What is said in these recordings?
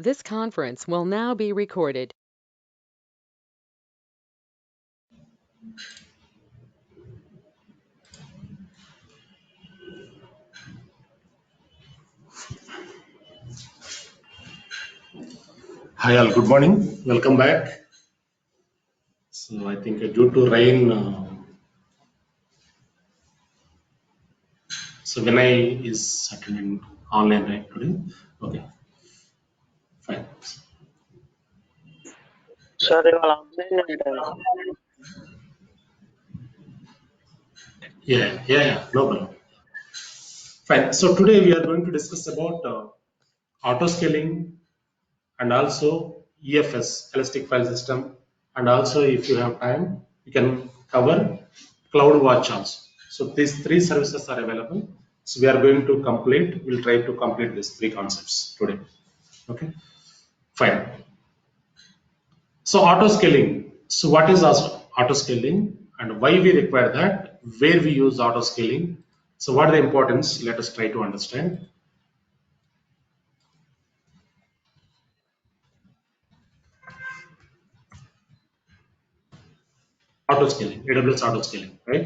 This conference will now be recorded. Hi all, good morning. Welcome back. So I think due to rain, so Vinay is attending online right today. Okay, fine. Sorry, వాళ్ళ అబ్బాయి అంటారు. Yeah, no problem. Fine. So today we are going to discuss about auto scaling and also EFS, Elastic File System, and also if you have time, you can cover CloudWatch also. So these three services are available. So we are going to complete. We'll try to complete these three concepts today. Okay, fine. So auto scaling. So what is auto scaling and why we require that? Where we use auto scaling? So what are the importance? Let us try to understand. Auto scaling, AWS auto scaling, right?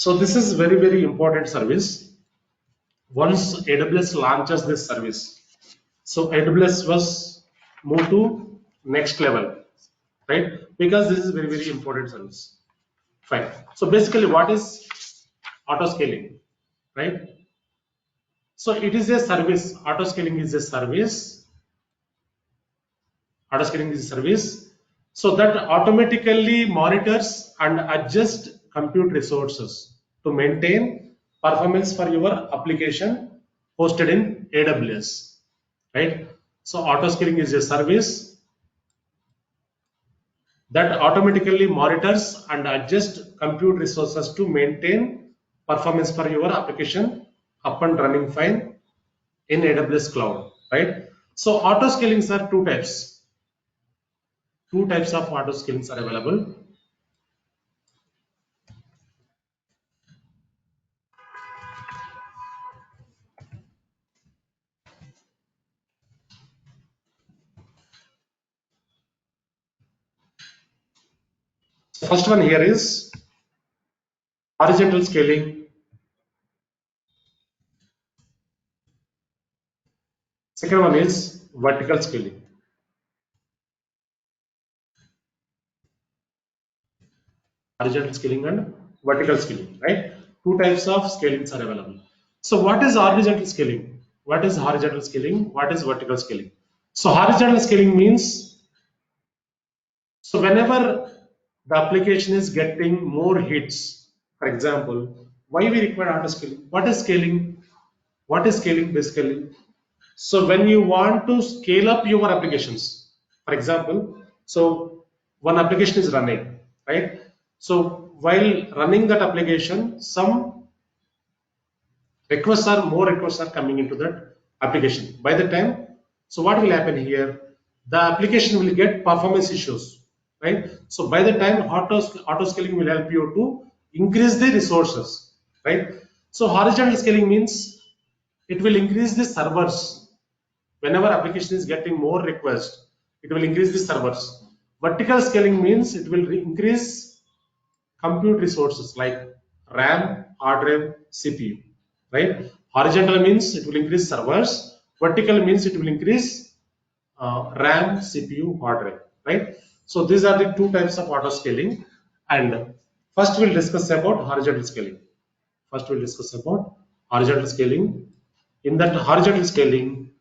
So this is very important service. Once AWS launches this service, so AWS was moved to next level, right? Because this is very important service. Fine. So basically, what is auto scaling, right? So it is a service. Auto scaling is a service. Auto scaling is a service. So that automatically monitors and adjusts compute resources to maintain performance for your application hosted in AWS, right? So auto scaling is a service that automatically monitors and adjusts compute resources to maintain performance for your application up and running fine in AWS cloud, right? So auto scalings are two types. Two types of auto scalings are available. The first one here is horizontal scaling. Second one is vertical scaling. Horizontal scaling and vertical scaling, right? Two types of scalings are available. So what is horizontal scaling? What is horizontal scaling? What is vertical scaling? So horizontal scaling means, so whenever the application is getting more hits, for example, why we require auto scaling? What is scaling? What is scaling basically? So when you want to scale up your applications, for example, so one application is running, right? So while running that application, some more requests are coming into that application. By the time, so what will happen here? The application will get performance issues, right? So by the time auto scaling will help you to increase the resources, right? So horizontal scaling means it will increase the servers. Whenever application is getting more requests, it will increase the servers. Vertical scaling means it will increase compute resources like RAM, hard drive, CPU, right? Horizontal means it will increase servers. Vertical means it will increase RAM, CPU, hard drive, right? So these are the two types of auto scaling. And first we'll discuss about horizontal scaling. First we'll discuss about horizontal scaling. In that horizontal scaling,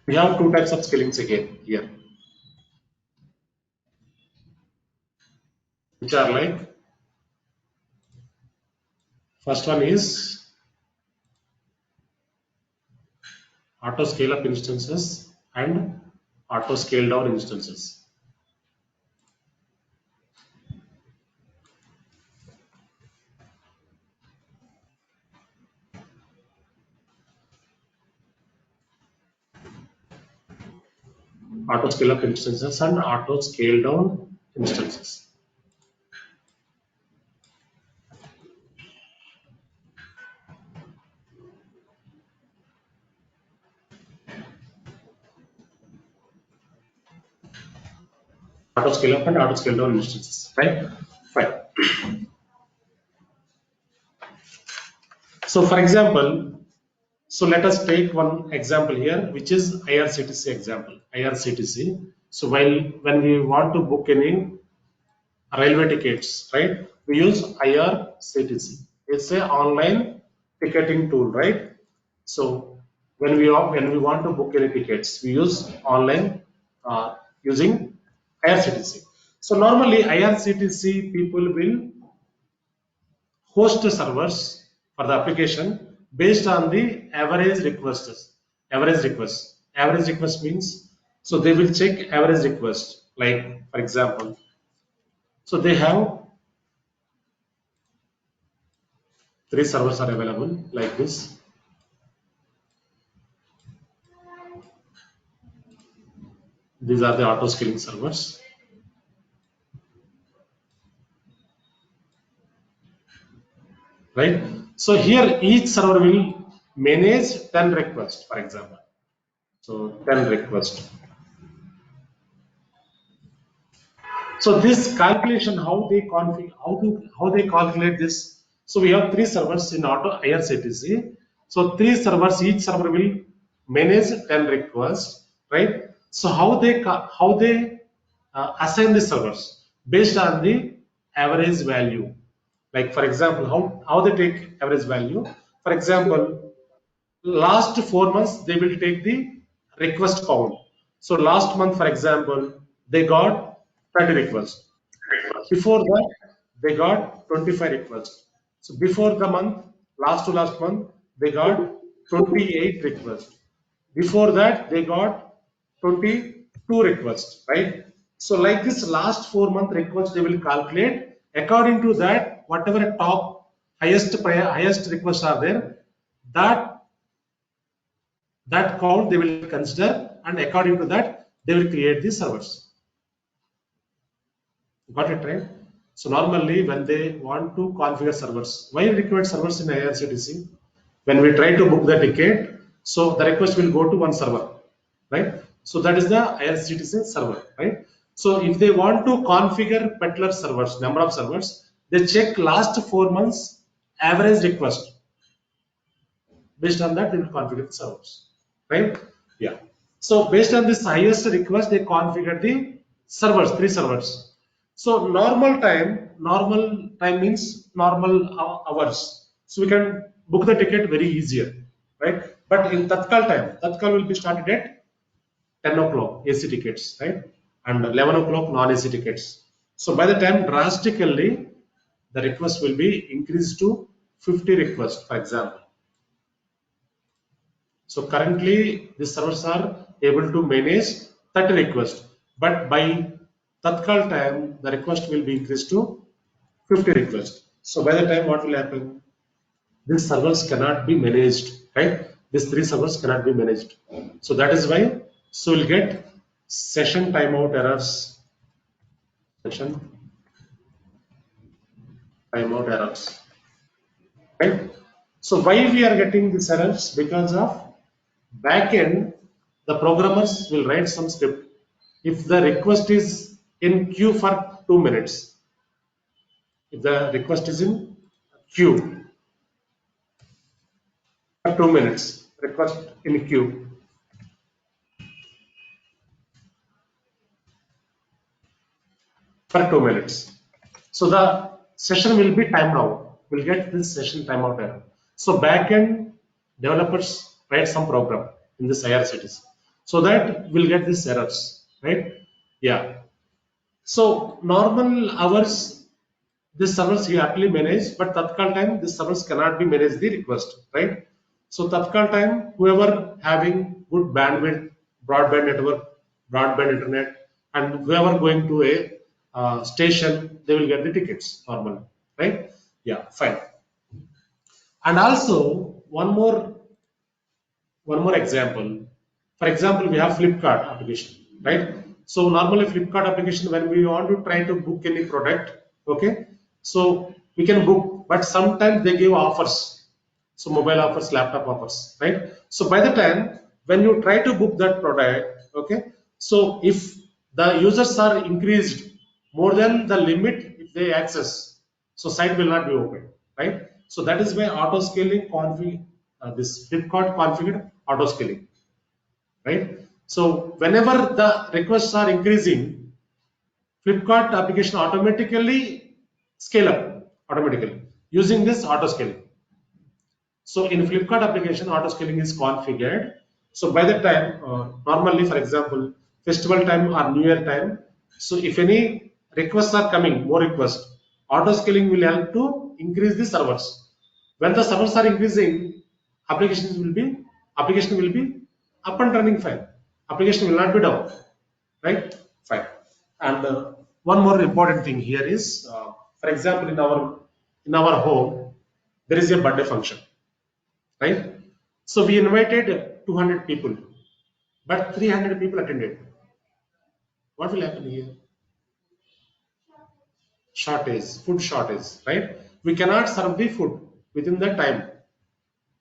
we have two types of scalings again here, which are like, first one is auto scale up instances and auto scale down instances. Auto scale up instances and auto scale down instances. auto scale up and auto scale down instances, right? Fine. So for example, so let us take one example here, which is IRCTC example. IRCTC. So when we want to book any railway tickets, right? We use IRCTC. It's a online ticketing tool, right? So when we want to book any tickets, we use online using IRCTC. So normally IRCTC people will host servers for the application based on the average requests. Average request means so they will check average request. Like for example, so they have three servers are available like this. These are the auto scaling servers, right? So here each server will manage 10 requests, for example. So 10 requests. So this calculation, how they configure, how they calculate this. So we have three servers in auto IRCTC. So three servers, each server will manage 10 requests, right? So how they assign the servers based on the average value. Like for example, how they take average value. For example, last 4 months they will take the request count. So last month, for example, they got 30 requests. Before that, they got 25 requests. So before the month, last to last month, they got 28 requests. Before that, they got 22 requests, right? So like this last 4 month request, they will calculate according to that, whatever top highest requests are there, that count they will consider, and according to that, they will create the servers. Got it, right? So normally when they want to configure servers, why require servers in IRCTC? When we try to book the ticket, so the request will go to one server, right? So that is the IRCTC server, right? So if they want to configure particular servers, number of servers, they check last 4 months average request. Based on that, they will configure the servers, right? Yeah. So based on this highest request, they configure the servers, three servers. So normal time means normal hours. So we can book the ticket very easier, right? But in Tatkal will be started at 10 o'clock AC tickets, right? And 11 o'clock non-AC tickets. So by the time drastically, the request will be increased to 50 requests, for example. So currently, these servers are able to manage 30 requests, but by Tatkal time, the request will be increased to 50 requests. So by the time, what will happen? These servers cannot be managed, right? These three servers cannot be managed. So that is why, so we'll get session timeout errors, session timeout errors, right? So why we are getting these errors? Because of backend, the programmers will write some script. If the request is in queue for 2 minutes, if the request is in queue for 2 minutes, request in queue for 2 minutes. So the session will be timed out. We'll get this session timeout error. So backend developers write some program in this IRCTC so that we'll get these errors, right? Yeah. So normal hours, this servers he happily manage, but Tatkal time, this servers cannot be managed the request, right? So Tatkal time, whoever having good bandwidth, broadband network, broadband internet, and whoever going to a station, they will get the tickets normally, right? Yeah, fine. And also one more example. For example, we have Flipkart application, right? So normally Flipkart application, when we want to try to book any product, okay, so we can book, but sometimes they give offers, so mobile offers, laptop offers, right? So by the time when you try to book that product, okay, so if the users are increased more than the limit if they access, so site will not be open, right? So that is why auto scaling config, this Flipkart configured auto scaling, right? So whenever the requests are increasing, Flipkart application automatically scale up automatically using this auto scaling. So in Flipkart application, auto scaling is configured. So by the time, normally for example, festival time or New Year time, so if any requests are coming, more requests, auto scaling will help to increase the servers. When the servers are increasing, application will be up and running fine. Application will not be down, right? Fine. And one more important thing here is, for example, in our home, there is a birthday function, right? So we invited 200 people, but 300 people attended. What will happen here? Shortage, food shortage, right? We cannot serve the food within the time.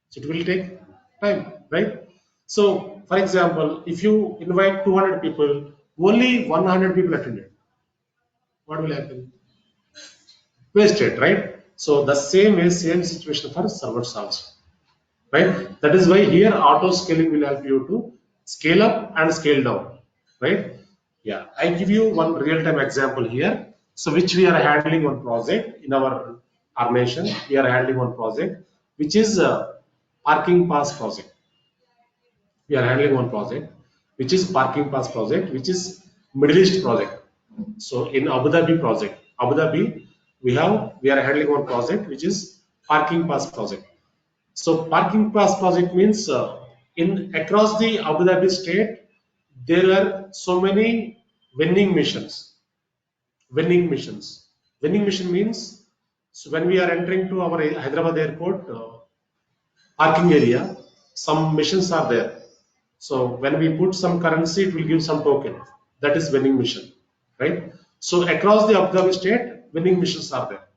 So it will take time, right? So, for example, if you invite 200 people, only 100 people attended. What will happen? Wasted, right? So the same situation for servers also, right? That is why here auto scaling will help you to scale up and scale down, right? Yeah, I give you one real-time example here. So which we are handling one project in our organization. We are handling one project which is a parking pass project. We are handling one project which is parking pass project, which is Middle East project. So in Abu Dhabi project, Abu Dhabi, we are handling one project which is parking pass project. So parking pass project means in across the Abu Dhabi state, there are so many vending machines. Vending machines. Vending machine means, so when we are entering to our Hyderabad airport parking area, some machines are there. So when we put some currency, it will give some token. That is vending machine, right? So across the Abu Dhabi state, vending machines are there.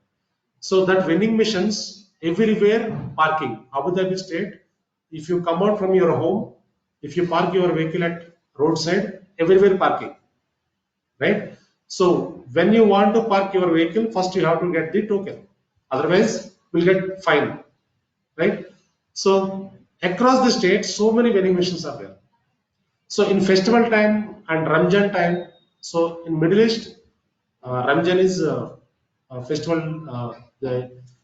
So that vending machines everywhere parking. Abu Dhabi state, if you come out from your home, if you park your vehicle at roadside, everywhere parking, right? So when you want to park your vehicle, first you have to get the token. Otherwise, we'll get fine, right? So across the state, so many vending machines are there. So in festival time and Ramjan time, so in Middle East, Ramjan is a festival,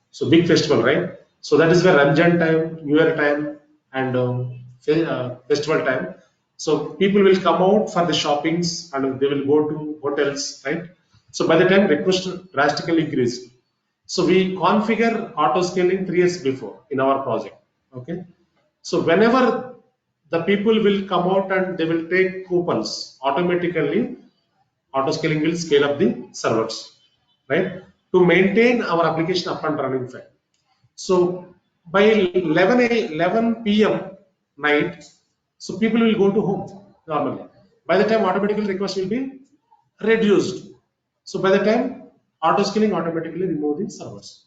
so big festival, right? So that is where Ramjan time, New Year time, and festival time. So people will come out for the shoppings and they will go to hotels, right? So by the time request drastically increased. So we configure auto scaling 3 years before in our project. Okay. So whenever the people will come out and they will take coupons automatically, auto scaling will scale up the servers, right, to maintain our application up and running fine. So by 11 p.m. night, so people will go to home normally. By the time automatically request will be reduced. So by the time auto scaling automatically remove the servers.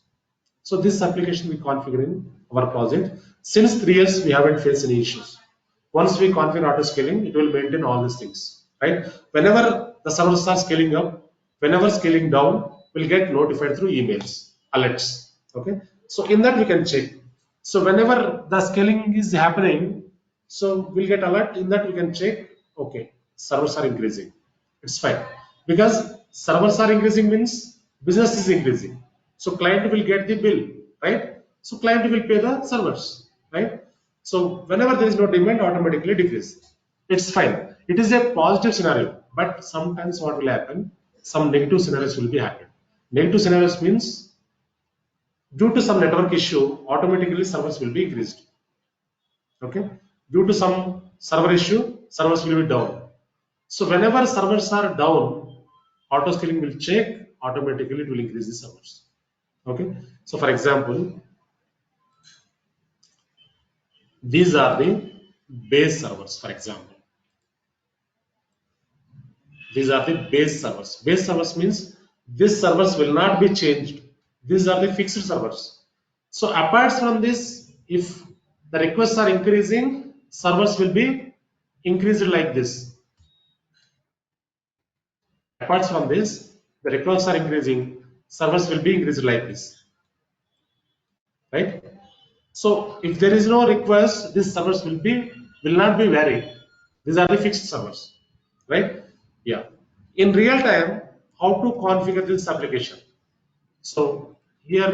So this application we configure in our project. Since 3 years, we haven't faced any issues. Once we configure auto scaling, it will maintain all these things, right? Whenever the servers are scaling up, whenever scaling down, we'll get notified through emails, alerts. Okay. So in that we can check. So whenever the scaling is happening, so we'll get alert. In that we can check. Okay, servers are increasing. It's fine because servers are increasing means business is increasing. So client will get the bill, right? So client will pay the servers, right? So whenever there is no demand, automatically decrease. It's fine. It is a positive scenario, but sometimes what will happen? Some negative scenarios will be happen. Negative scenarios means due to some network issue, automatically servers will be increased. Okay. Due to some server issue, servers will be down. So whenever servers are down, auto scaling will check, automatically it will increase the servers. Okay. So for example, these are the base servers, for example. These are the base servers. Base servers means these servers will not be changed. These are the fixed servers. So apart from this, if the requests are increasing, servers will be increased like this. Apart from this, the requests are increasing, servers will be increased like this, right? So if there is no request, these servers will not be varied. These are the fixed servers, right? Yeah. In real time, how to configure this application? So here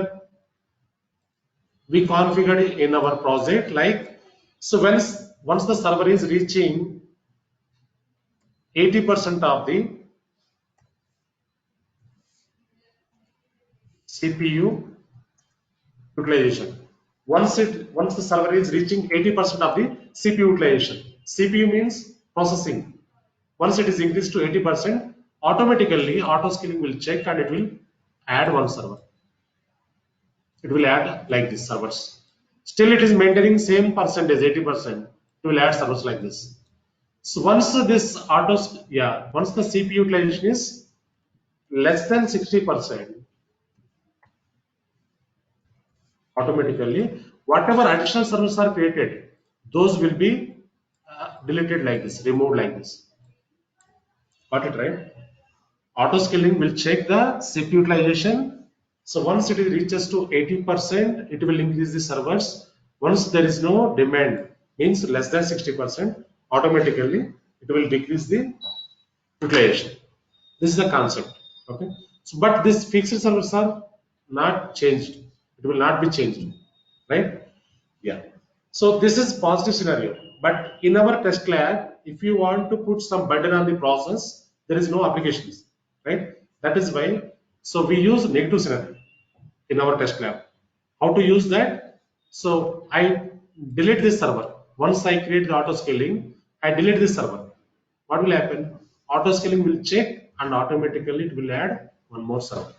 we configured it in our project like, so once the server is reaching 80% of the CPU utilization. Once the server is reaching 80% of the CPU utilization, CPU means processing. Once it is increased to 80%, automatically auto scaling will check and it will add one server. It will add like this servers. Still it is maintaining same percentage 80%. It will add servers like this. So once this once the CPU utilization is less than 60%, automatically whatever additional servers are created, those will be deleted like this, removed like this. Got it, right? Auto scaling will check the CPU utilization. So once it reaches to 80%, it will increase the servers. Once there is no demand, means less than 60%, automatically it will decrease the utilization. This is the concept. Okay. So, but these fixed servers are not changed. It will not be changed, right? Yeah. So this is positive scenario. But in our test lab, if you want to put some burden on the process, there is no applications, right? That is why. So we use negative scenario in our test lab. How to use that? So I delete this server. Once I create the auto scaling, I delete this server. What will happen? Auto scaling will check and automatically it will add one more server.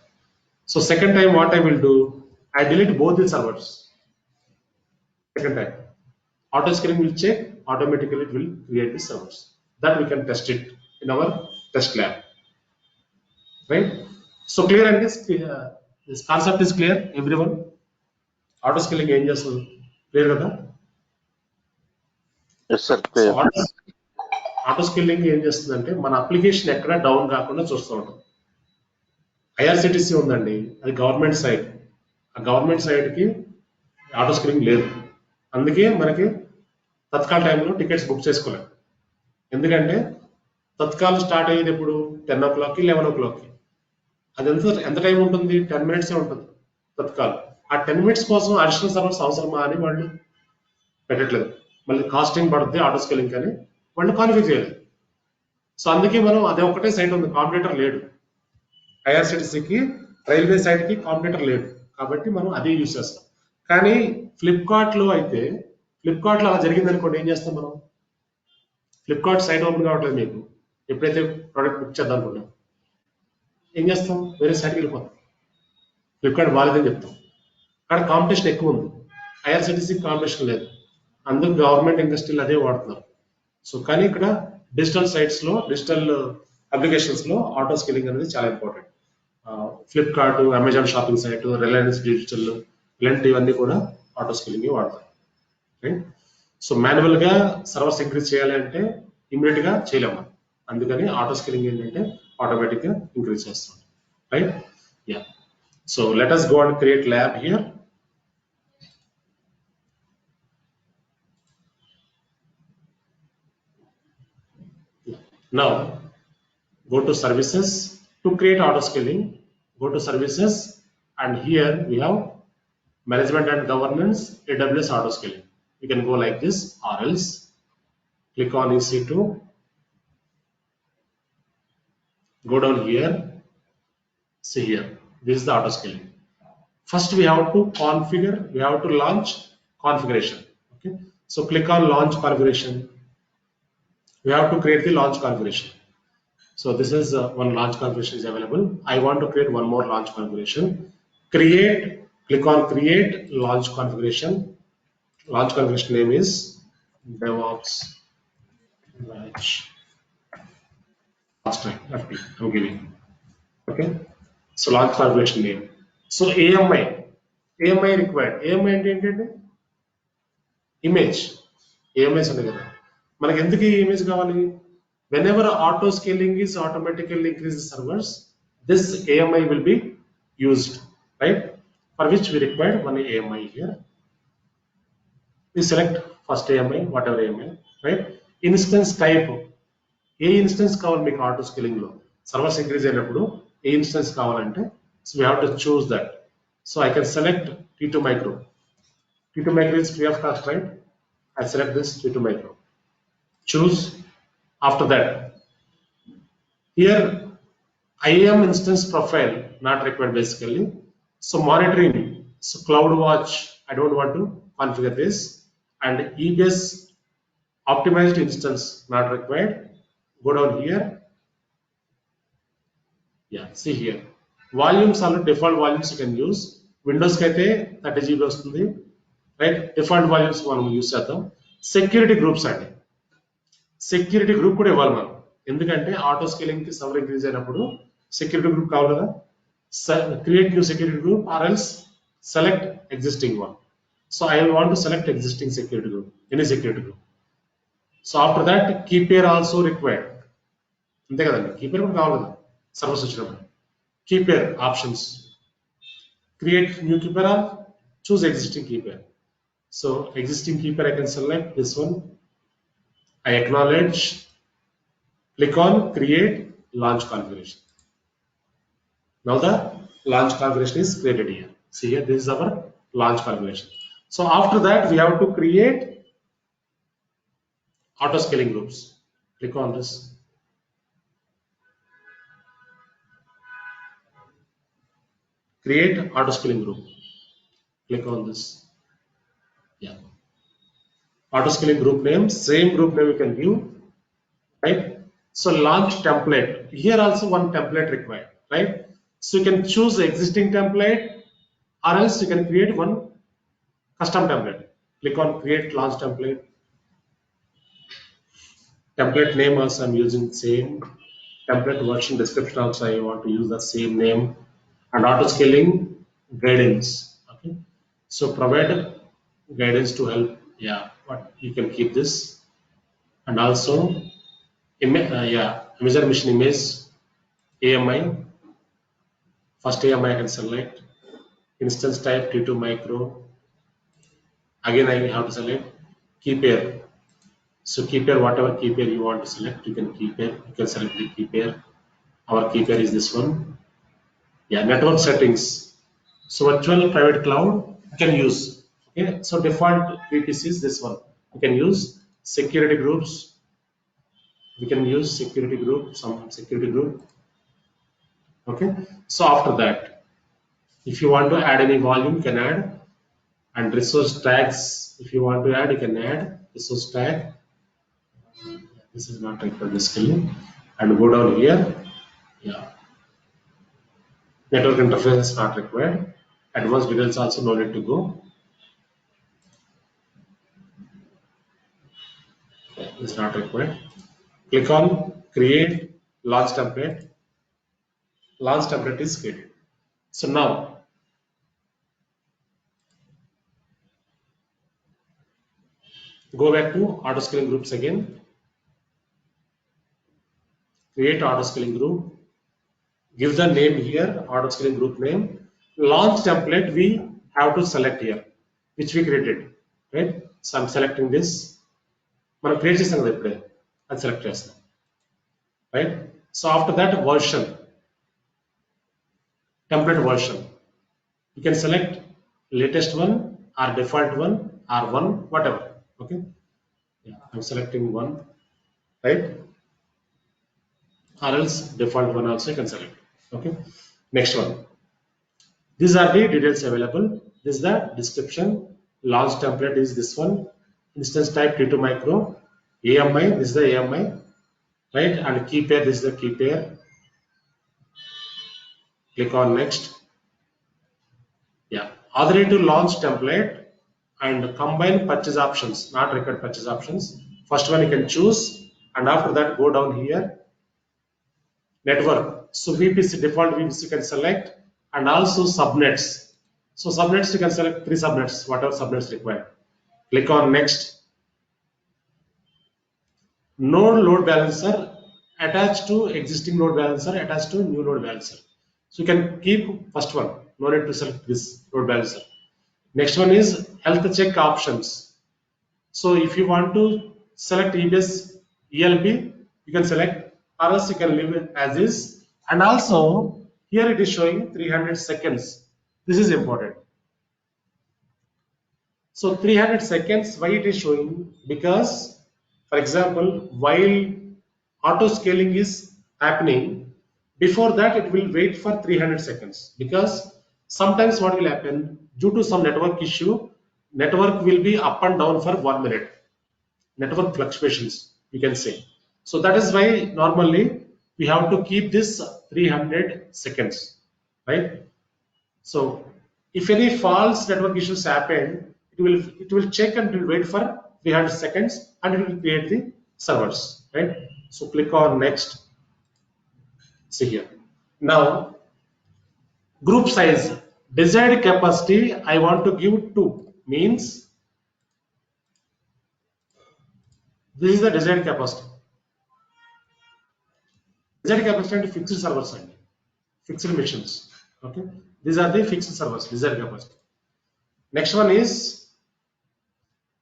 So second time what I will do, I delete both the servers. Second time, auto scaling will check, automatically it will create the servers. That we can test it in our test lab, right? So clear, and this concept is clear, everyone. Auto scaling ఏం చేస్తుంది, clear కదా? Yes, sir. So Clear. Auto scaling ఏం చేస్తుందంటే మన application ఎక్కడ down కాకుండా చూస్తూ ఉంటాం. ఐఆర్సిటిసి ఉందండి, అది గవర్నమెంట్ సైడ్. ఆ గవర్నమెంట్ సైడ్ కి ఆటో స్కేలింగ్ లేదు. అందుకే మనకి తత్కాల్ టైంలో టికెట్స్ బుక్ చేసుకోలేము. ఎందుకంటే తత్కాల్ స్టార్ట్ అయ్యేది ఎప్పుడు 10 o'clock 11 o'clock. అది ఎంత టైం ఉంటుంది? 10 minutes ఉంటుంది తత్కాల్. ఆ 10 minutes కోసం అడిషనల్ సర్వర్స్ అవసరమా అని వాళ్ళు పెట్టట్లేదు. మళ్ళీ కాస్టింగ్ పడుతుంది ఆటో స్కేలింగ్ అని వాళ్ళు కాన్ఫిగర్ చేయలేదు. సో అందుకే మనం అదే ఒకటే సైట్ ఉంది, కాంపిటీటర్ లేడు. ఐఆర్సిటిసికి రైల్వే సైట్ కి కాంపిటీటర్ లేడు, కాబట్టి మనం అదే యూజ్ చేస్తాం. కానీ ఫ్లిప్కార్ట్ లో అయితే, ఫ్లిప్కార్ట్ లో అలా జరిగింది అనుకోండి, ఏం చేస్తాం మనం? ఫ్లిప్కార్ట్ సైట్ ఓపెన్ కావట్లేదు మీకు, ఎప్పుడైతే ప్రోడక్ట్ బుక్ చేద్దాం అనుకున్నాం, ఏం చేస్తాం? వేరే సైట్కి వెళ్ళిపోతాం, ఫ్లిప్కార్ట్ బాగాలేదని చెప్తాం. అక్కడ కాంపిటీషన్ ఎక్కువ ఉంది, ఐఆర్సిటిసికి కాంపిటీషన్ లేదు. అందుకు గవర్నమెంట్ ఇండస్ట్రీలు అదే వాడుతున్నారు. సో కానీ ఇక్కడ డిజిటల్ సైట్స్ లో, డిజిటల్ అప్లికేషన్స్ లో ఆటో స్కేలింగ్ అనేది చాలా important. Flipkart, Amazon shopping site, Reliance digital, ఇలాంటివన్నీ కూడా ఆటో స్కేలింగ్ వాడతారు, రైట్? సో మాన్యువల్ గా సర్వర్స్ ఇంక్రీజ్ చేయాలి అంటే ఇమీడియట్ గా చేయలేము, అందుకని ఆటో స్కేలింగ్ ఏంటంటే ఆటోమేటిక్ గా ఇంక్రీజ్ చేస్తాం, right? Yeah. So let us go and create lab here. Now go to services. To create auto scaling, go to services, and here we have management and governance, AWS auto scaling. You can go like this, or else click on EC2, go down here, see here, this is the auto scaling. First we have to configure, we have to launch configuration. Okay, so click on launch configuration. We have to create the launch configuration. So this is one launch configuration is available. I want to create one more launch configuration. Create, click on create launch configuration. Launch configuration name is DevOps launch. Last time FP I'm giving. Okay. So launch configuration name. So AMI required. AMI ఏంటంటే image. AMIs ఉన్నాయి కదా, మనకి ఎందుకు ఈ image కావాలి? Whenever auto scaling is automatically increases servers, this AMI will be used, right? For which we require one AMI here. We select first AMI, whatever AMI, right? Instance type. A instance కావాలి మీకు auto scaling లో servers increase అయినప్పుడు ఏ instance కావాలంటే so we have to choose that so I can select T2 micro. T2 micro is free of cost, right? I select this T2 micro, choose. After that, here IAM instance profile not required basically. So monitoring, so CloudWatch, I don't want to configure this, and EBS optimized instance not required. Go down here. Yeah, see here. Volumes are default volumes you can use. Windows kaite 30 GB vastundi, right? Default volumes manam use cheddam. Security groups andi. Security group kuda ఇవ్వాలి మనం ఎందుకంటే auto scaling కి server increase అయినప్పుడు security group కావాలి కదా. Create new security group or else select existing one. So I will want to select existing security group, any security group. So after that, key pair also required. అంతే కదండి, key పేర్ కూడా కావాలి కదా servers వచ్చినప్పుడు. Key pair options, create new key pair or choose existing key pair. So existing key pair I can select this one. I acknowledge, click on create launch configuration. Now the launch configuration is created here. See here, this is our launch configuration. So after that, we have to create auto scaling groups. Click on this. Create auto scaling group. Click on this. Yeah. Auto scaling group name, same group name you can view, right? So launch template. Here also one template required, right? So you can choose the existing template or else you can create one custom template. Click on create launch template. Template name also I'm using same. Template version description also I want to use the same name. And auto scaling guidance. Okay. So provide guidance to help. Yeah, but you can keep this. And also Imagine mission image AMI. First AMI I can select. Instance type T2 micro. Again I have to select key pair. So key pair, whatever key pair you want to select, you can key pair. You can select the key pair. Our key pair is this one. Yeah, network settings. So virtual private cloud you can use. Okay, so default VPC is this one. You can use security groups. We can use security group, some security group. Okay, so after that, if you want to add any volume, you can add, and resource tags. If you want to add, you can add resource tag. This is not required basically, and go down here. Yeah. Network interface is not required. Advanced details also no need to go. Okay, it's not required. Click on create launch template. Launch template is created. So now go back to auto scaling groups again. Create auto scaling group. Give the name here, auto scaling group name. Launch template we have to select here, which we created, right? So I'm selecting this. మనం create చేసాం కదా ఇప్పుడే, అది select చేస్తాం, right? So after that, version, template version, you can select latest one or default one or one, whatever. Okay, yeah, I'm selecting one, right? Or else default one also you can select. Okay, next one. These are the details available. This is the description. Launch template is this one. Instance type T2 micro. AMI, this is the AMI, right? And key pair, this is the key pair. Click on next. Yeah, authority to launch template and combine purchase options, not required purchase options. First one you can choose, and after that go down here. Network. So VPC, default VPC you can select, and also subnets. So subnets you can select 3 subnets, whatever subnets required. Click on next. Node load balancer attached to existing load balancer, attached to new load balancer. So you can keep first one, no need to select this load balancer. Next one is health check options. So if you want to select EBS ELB, you can select, or else you can leave it as is. And also here it is showing 300 seconds. This is important. So 300 seconds, why it is showing? Because, for example, while auto scaling is happening, before that it will wait for 300 seconds, because sometimes what will happen, due to some network issue, network will be up and down for 1 minute. Network fluctuations, you can say. So that is why normally we have to keep this 300 seconds, right? So if any false network issues happen, it will check and it will wait for 300 seconds and it will create the servers, right? So click on next. See here. Now group size, desired capacity I want to give 2, means this is the desired capacity. Desired capacity and fixed servers and fixed machines. Okay, these are the fixed servers, desired capacity. Next one is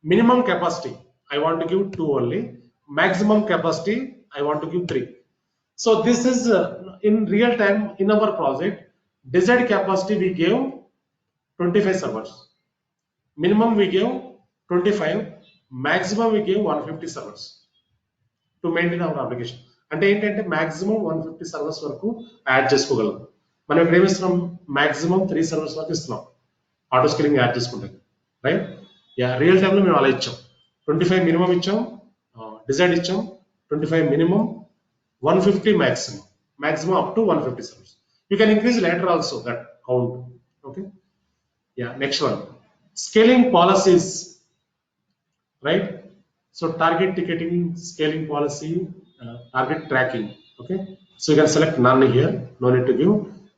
minimum capacity. I want to give 2 only. Maximum capacity I want to give 3. So this is in real time in our project. Desired capacity we gave 25 servers. Minimum we gave 25. Maximum we gave 150 servers to maintain our application. అంటే ఏంటంటే maximum 150 servers వరకు add చేసుకోగలం. మనం ఇక్కడ ఏమి ఇస్తున్నాం, maximum 3 servers వరకు ఇస్తున్నాం ఆటో స్కేలింగ్ యాడ్ చేసుకుంటే, రైట్? యా, రియల్ టైంలో మేము అలా ఇచ్చాం. 25 మినిమం ఇచ్చాం, డిజైడ్ ఇచ్చాం, 25 minimum, 150 maximum up to 150 servers. You can increase later also that count. Okay. Yeah. Next one, scaling policies, right? So target ticketing, scaling policy, target tracking. Okay. So you can select none here. No need to give.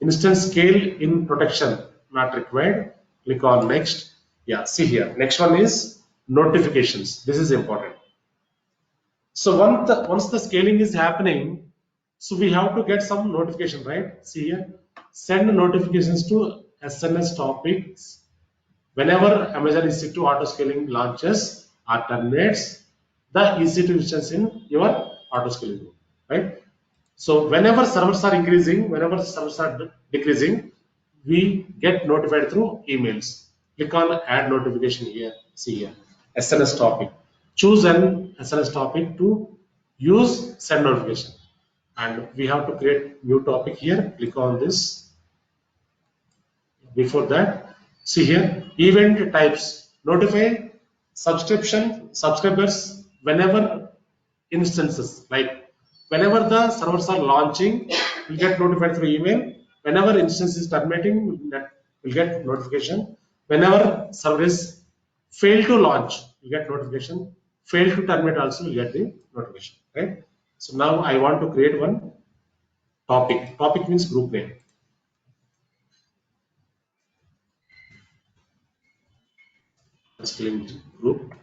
Instance scale in protection not required. Click on next. Yeah. See here. Next one is notifications. This is important. So once the scaling is happening, so we have to get some notification, right? See here, send notifications to SNS topics whenever Amazon EC2 auto scaling launches or terminates the EC2 instance in your auto scaling group, right? So whenever servers are increasing, whenever servers are decreasing, we get notified through emails. Click on add notification here. See here, SNS topic. Choose an SNS topic to use send notification, and we have to create new topic here. Click on this. Before that, see here, event types. Notify subscribers whenever instances, like whenever the servers are launching, we'll get notified through email. Whenever instance is terminating, we'll get notification. Whenever service fail to launch, you get notification. Fail to terminate also, you get the notification, right? So now I want to create one topic. Topic means group name. Scaling group.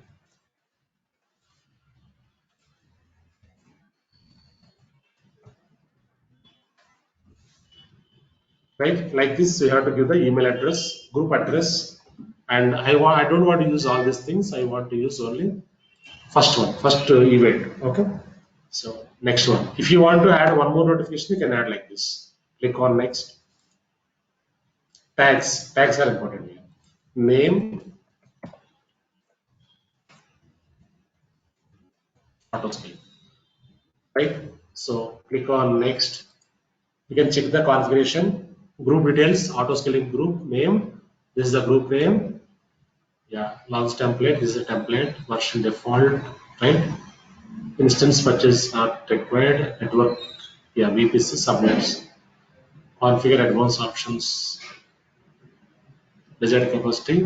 Right, like this, you have to give the email address, group address, and I don't want to use all these things. I want to use only first one, first event. Okay. So next one, if you want to add one more notification, you can add like this. Click on next. Tags are important here. Name, auto scale, right? So click on next. You can check the configuration. Group details, auto scaling group name. This is the group name. Yeah, launch template. This is a template. Version default, right? Instance purchase not required. Network, yeah, VPC subnets. Configure advanced options. Desired capacity,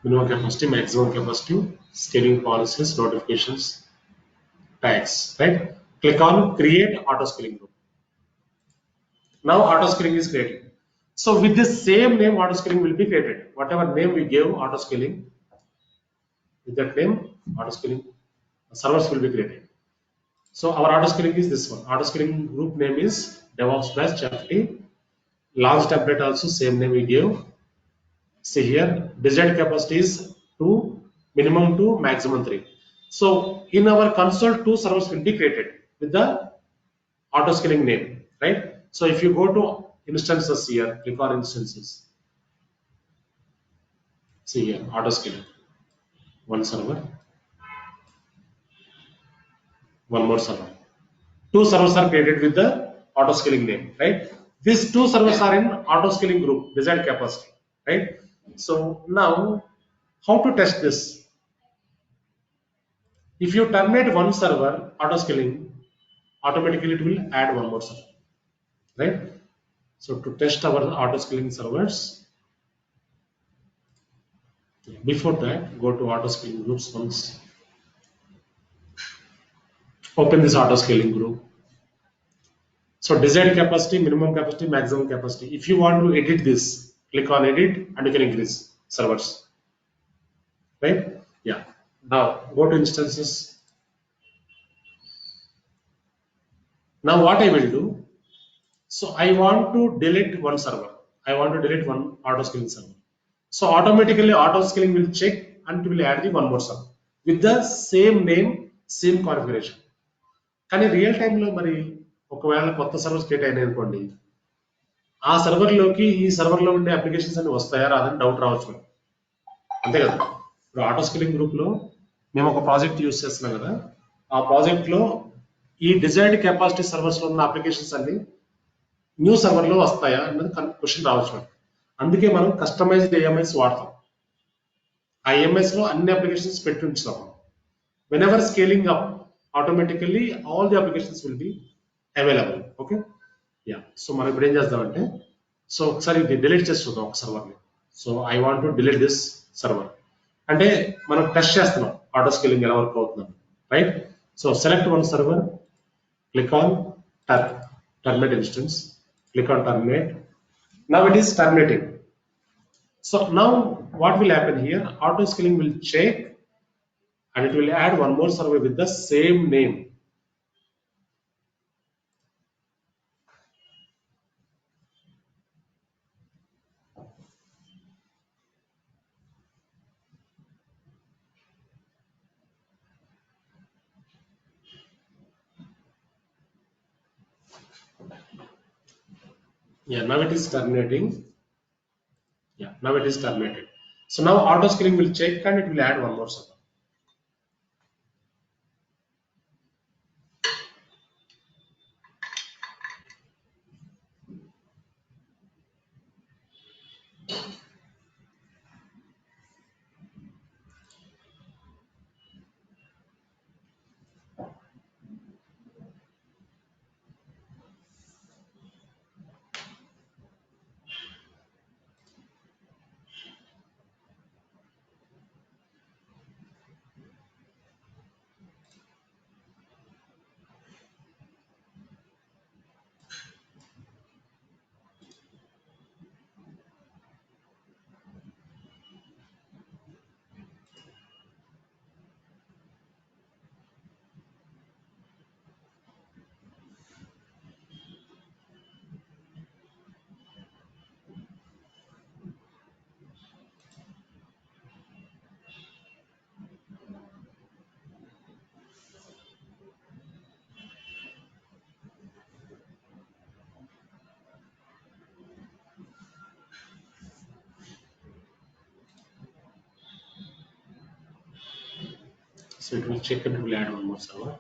minimum capacity, maximum capacity, scaling policies, notifications, tags, right? Click on create auto scaling group. Now auto scaling is created. So with this same name, auto scaling will be created. Whatever name we gave auto scaling, with that name, auto scaling servers will be created. So our auto scaling is this one. Auto scaling group name is DevOps Batch FT. Launch template also same name we gave. See here, desired capacity is 2, minimum 2, maximum 3. So in our console, 2 servers will be created with the auto scaling name, right? So if you go to instances here, click on instances. See here, auto scaling. One server, one more server. 2 servers are created with the auto scaling name, right? These 2 servers are in auto scaling group, desired capacity, right? So now, how to test this? If you terminate one server, auto scaling, automatically it will add one more server, right? So to test our auto scaling servers, before that, go to auto scaling groups once. Open this auto scaling group. So desired capacity, minimum capacity, maximum capacity. If you want to edit this, click on edit and you can increase servers, right? Yeah. Now go to instances. Now what I will do, so I want to delete one server. I want to delete one auto scaling server. So automatically auto scaling will check and will add the one more server with the same name, same configuration. కానీ real టైంలో మరి ఒకవేళ కొత్త servers create అయినాయి అనుకోండి, ఆ సర్వర్లోకి ఈ సర్వర్లో ఉండే అప్లికేషన్స్ అన్ని వస్తాయా రాదని డౌట్ రావచ్చు మనకి. అంతే కదా. ఇప్పుడు ఆటో స్కిల్లింగ్ గ్రూప్లో మేము ఒక ప్రాజెక్ట్ యూజ్ చేస్తున్నాం కదా, ఆ ప్రాజెక్ట్లో ఈ డిజైర్డ్ కెపాసిటీ సర్వర్స్లో ఉన్న అప్లికేషన్స్ అన్ని న్యూ సర్వర్లో వస్తాయా అన్నది క్వశ్చన్ రావచ్చు మనకి. అందుకే మనం కస్టమైజ్డ్ ఏఎంఎస్ వాడతాం. ఆ ఏఎంఎస్లో అన్ని అప్లికేషన్స్ పెట్టి ఉంచుతాం. whenever scaling up, automatically all the applications will be available. Okay, yeah. So మనం ఇప్పుడు ఏం చేద్దామంటే, సో ఒకసారి ఇది డిలీట్ చేసి చూద్దాం ఒక సర్వర్ని. So I want to delete this server. అంటే మనం టెస్ట్ చేస్తున్నాం ఆటో స్కేలింగ్ ఎలా వర్క్ అవుతుందని, right? So select one server, click on terminate instance, click on terminate. Now it is terminating. So now what will happen here? Auto scaling will check and it will add one more server with the same name. Yeah, now it is terminating. Yeah, now it is terminated. So now auto scaling will check and it will add one more server. So it will check and it will add one more server.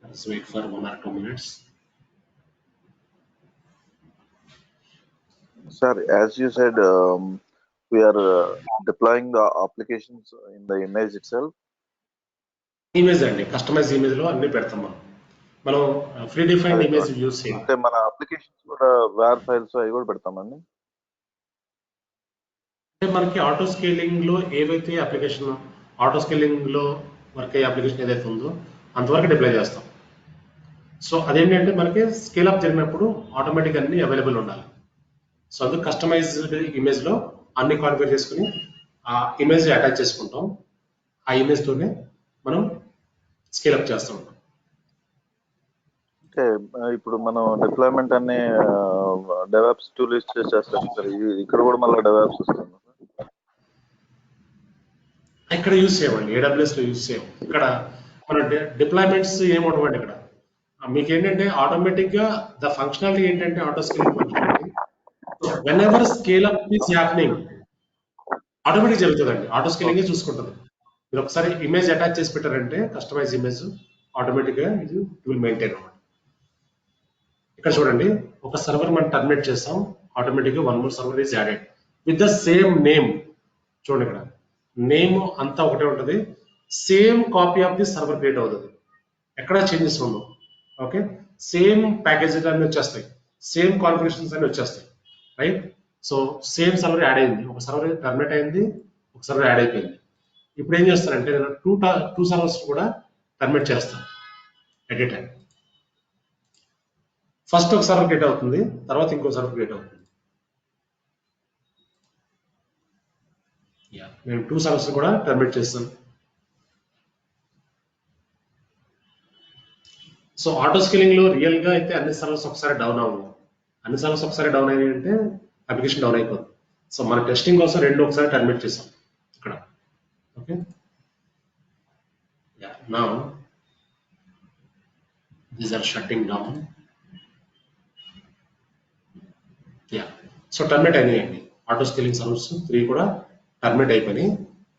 Let's wait for 1 or 2 minutes. Sir, as you said, we are deploying the applications in the image itself. Image అండి, customise image లో అన్ని పెడతాం మనం free defined image use చేయాలి. అంటే మన applications కూడా wear files అవి కూడా పెడతామండి. అంటే మనకి ఆటో స్కేలింగ్ లో ఏవైతే అప్లికేషన్ ఆటో స్కేలింగ్ లో వర్క్ అయ్యే అప్లికేషన్ ఏదైతే ఉందో అంతవరకు డిప్లాయ్ చేస్తాం. సో అదేంటంటే మనకి స్కేల్ అప్ జరిగినప్పుడు ఆటోమేటిక్ అన్ని అవైలబుల్ ఉండాలి. సో అందుకు కస్టమైజ్డ్ ఇమేజ్ లో అన్ని కాన్ఫిగర్ చేసుకుని ఆ ఇమేజ్ అటాచ్ చేసుకుంటాం. ఆ ఇమేజ్ తోనే మనం స్కేల్ అప్ చేస్తూ ఉంటాం. అంటే ఇప్పుడు మనం డిప్లాయ్మెంట్ అనే డెవాప్స్ టూల్ యూస్ చేస్తాం సార్. ఇక్కడ కూడా మళ్ళీ డెవాప్స్ వస్తుంది. ఇక్కడ యూజ్ చేయమండి, ఏడబ్ల్యూఎస్ లో యూజ్ చేయం. ఇక్కడ మన డిప్లాయ్మెంట్స్ ఏముండవండి ఇక్కడ. మీకు ఏంటంటే ఆటోమేటిక్ గా ద ఫంక్షనాలిటీ ఏంటంటే auto scaling functionality. When ever scale up is happening automatic జరుగుతుందండి, ఆటో స్కేలింగ్ చూసుకుంటుంది. మీరు ఒకసారి ఇమేజ్ అటాచ్ చేసి పెట్టారంటే కస్టమైజ్ ఇమేజ్ ఆటోమేటిక్ గా ఇది విల్ మెయింటైన్ అన్నమాట. ఇక్కడ చూడండి, ఒక సర్వర్ మనం టర్మినేట్ చేస్తాం, ఆటోమేటిక్ గా 1 more server is added with the same name. చూడండి ఇక్కడ నేమ్ అంతా ఒకటే ఉంటుంది, same copy of the server create అవుతుంది, ఎక్కడ చేంజెస్ ఉండవు. ఓకే, సేమ్ ప్యాకేజెస్ అన్ని వచ్చేస్తాయి, సేమ్ కాన్ఫిగరేషన్స్ అన్ని వచ్చేస్తాయి, right. So same server add అయింది, ఒక సర్వర్ టర్మినేట్ అయింది, ఒక సర్వర్ యాడ్ అయిపోయింది. ఇప్పుడు ఏం చేస్తారంటే నేను టూ సర్వర్స్ కూడా టర్మినేట్ చేస్తాను ఎట్ ఏ టైం. ఫస్ట్ ఒక సర్వర్ క్రియేట్ అవుతుంది, తర్వాత ఇంకో సర్వర్ క్రియేట్ అవుతుంది. నేను 2 సర్వర్స్ కూడా టర్మినేట్ చేస్తాను. సో ఆటో స్కేలింగ్ లో రియల్ గా అయితే అన్ని సర్వర్స్ ఒకసారి డౌన్ అవ్వవు. అన్ని సర్వర్స్ ఒకసారి డౌన్ అయ్యాయి అంటే అప్లికేషన్ డౌన్ అయిపోతుంది. సో మన టెస్టింగ్ కోసం 2 ఒకసారి టర్మినేట్ చేస్తాం ఇక్కడ. Okay, now these are shutting down. So terminate అయినాయండి ఆటో స్కేలింగ్ సర్వర్స్ 3 కూడా టర్మినేట్ అయిపోయినాయి.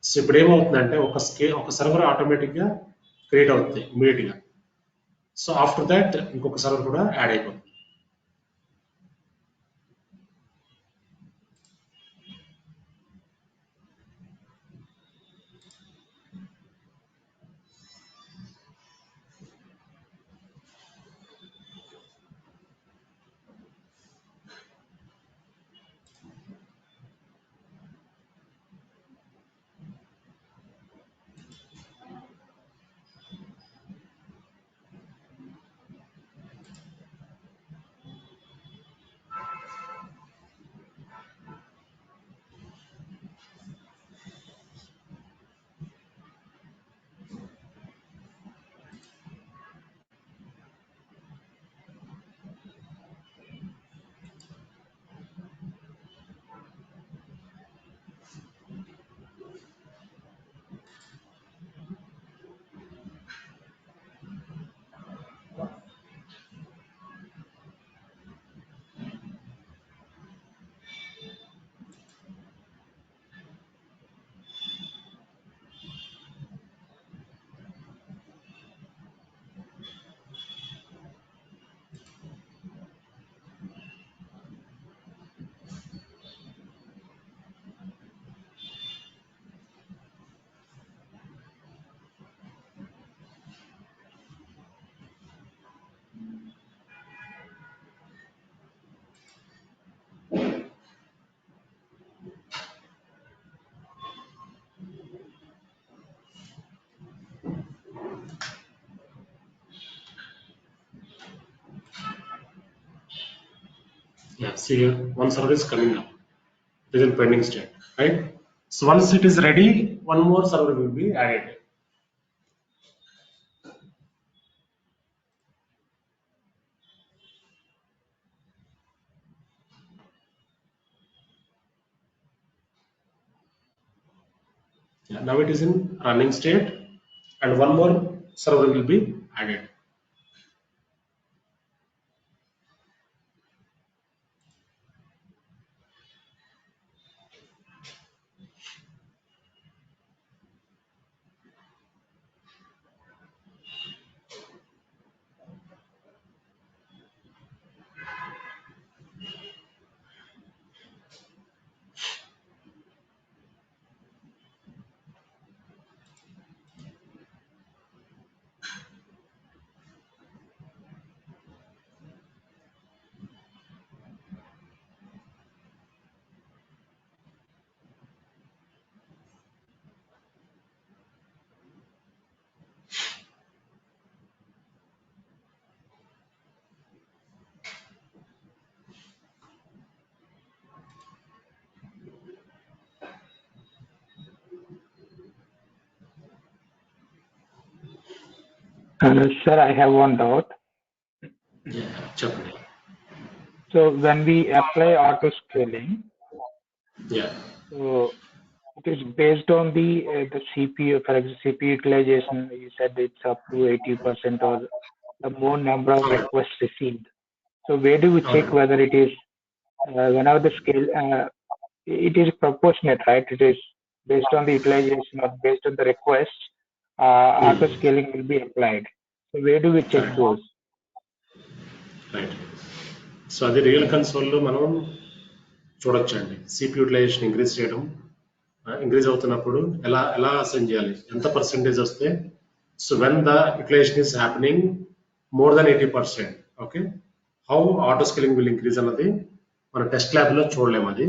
సో ఇప్పుడు ఏమవుతుందంటే ఒక సర్వర్ ఆటోమేటిక్ గా క్రియేట్ అవుతుంది ఇమీడియట్ గా. సో ఆఫ్టర్ దాట్ ఇంకొక సర్వర్ కూడా యాడ్ అయిపోతుంది. See here, one server is coming now. It is in pending state, right? So once it is ready, one more server will be added. Now it is in running state, and one more server will be added. Sir, I have one doubt. చెప్పండి. So when we apply auto scaling, Yeah. so it is based on the CPU. For example, CPU utilization. You said it's up to 80% or the more number of requests received. So where do we check whether it is whenever the scale it is proportionate, right? It is based on the utilization or based on the requests. Auto scaling will be applied. So where do we check Correct. those? Right. So అది real కన్సోల్లో మనం చూడొచ్చండి. CP utilisation increase అవుతున్నప్పుడు ఎలా ఎలా assign చేయాలి, ఎంత percentage వస్తే, so when the utilization is happening more than 80%, okay, how auto scaling will increase అన్నది మన టెస్ట్ ల్యాబ్ లో చూడలేము, అది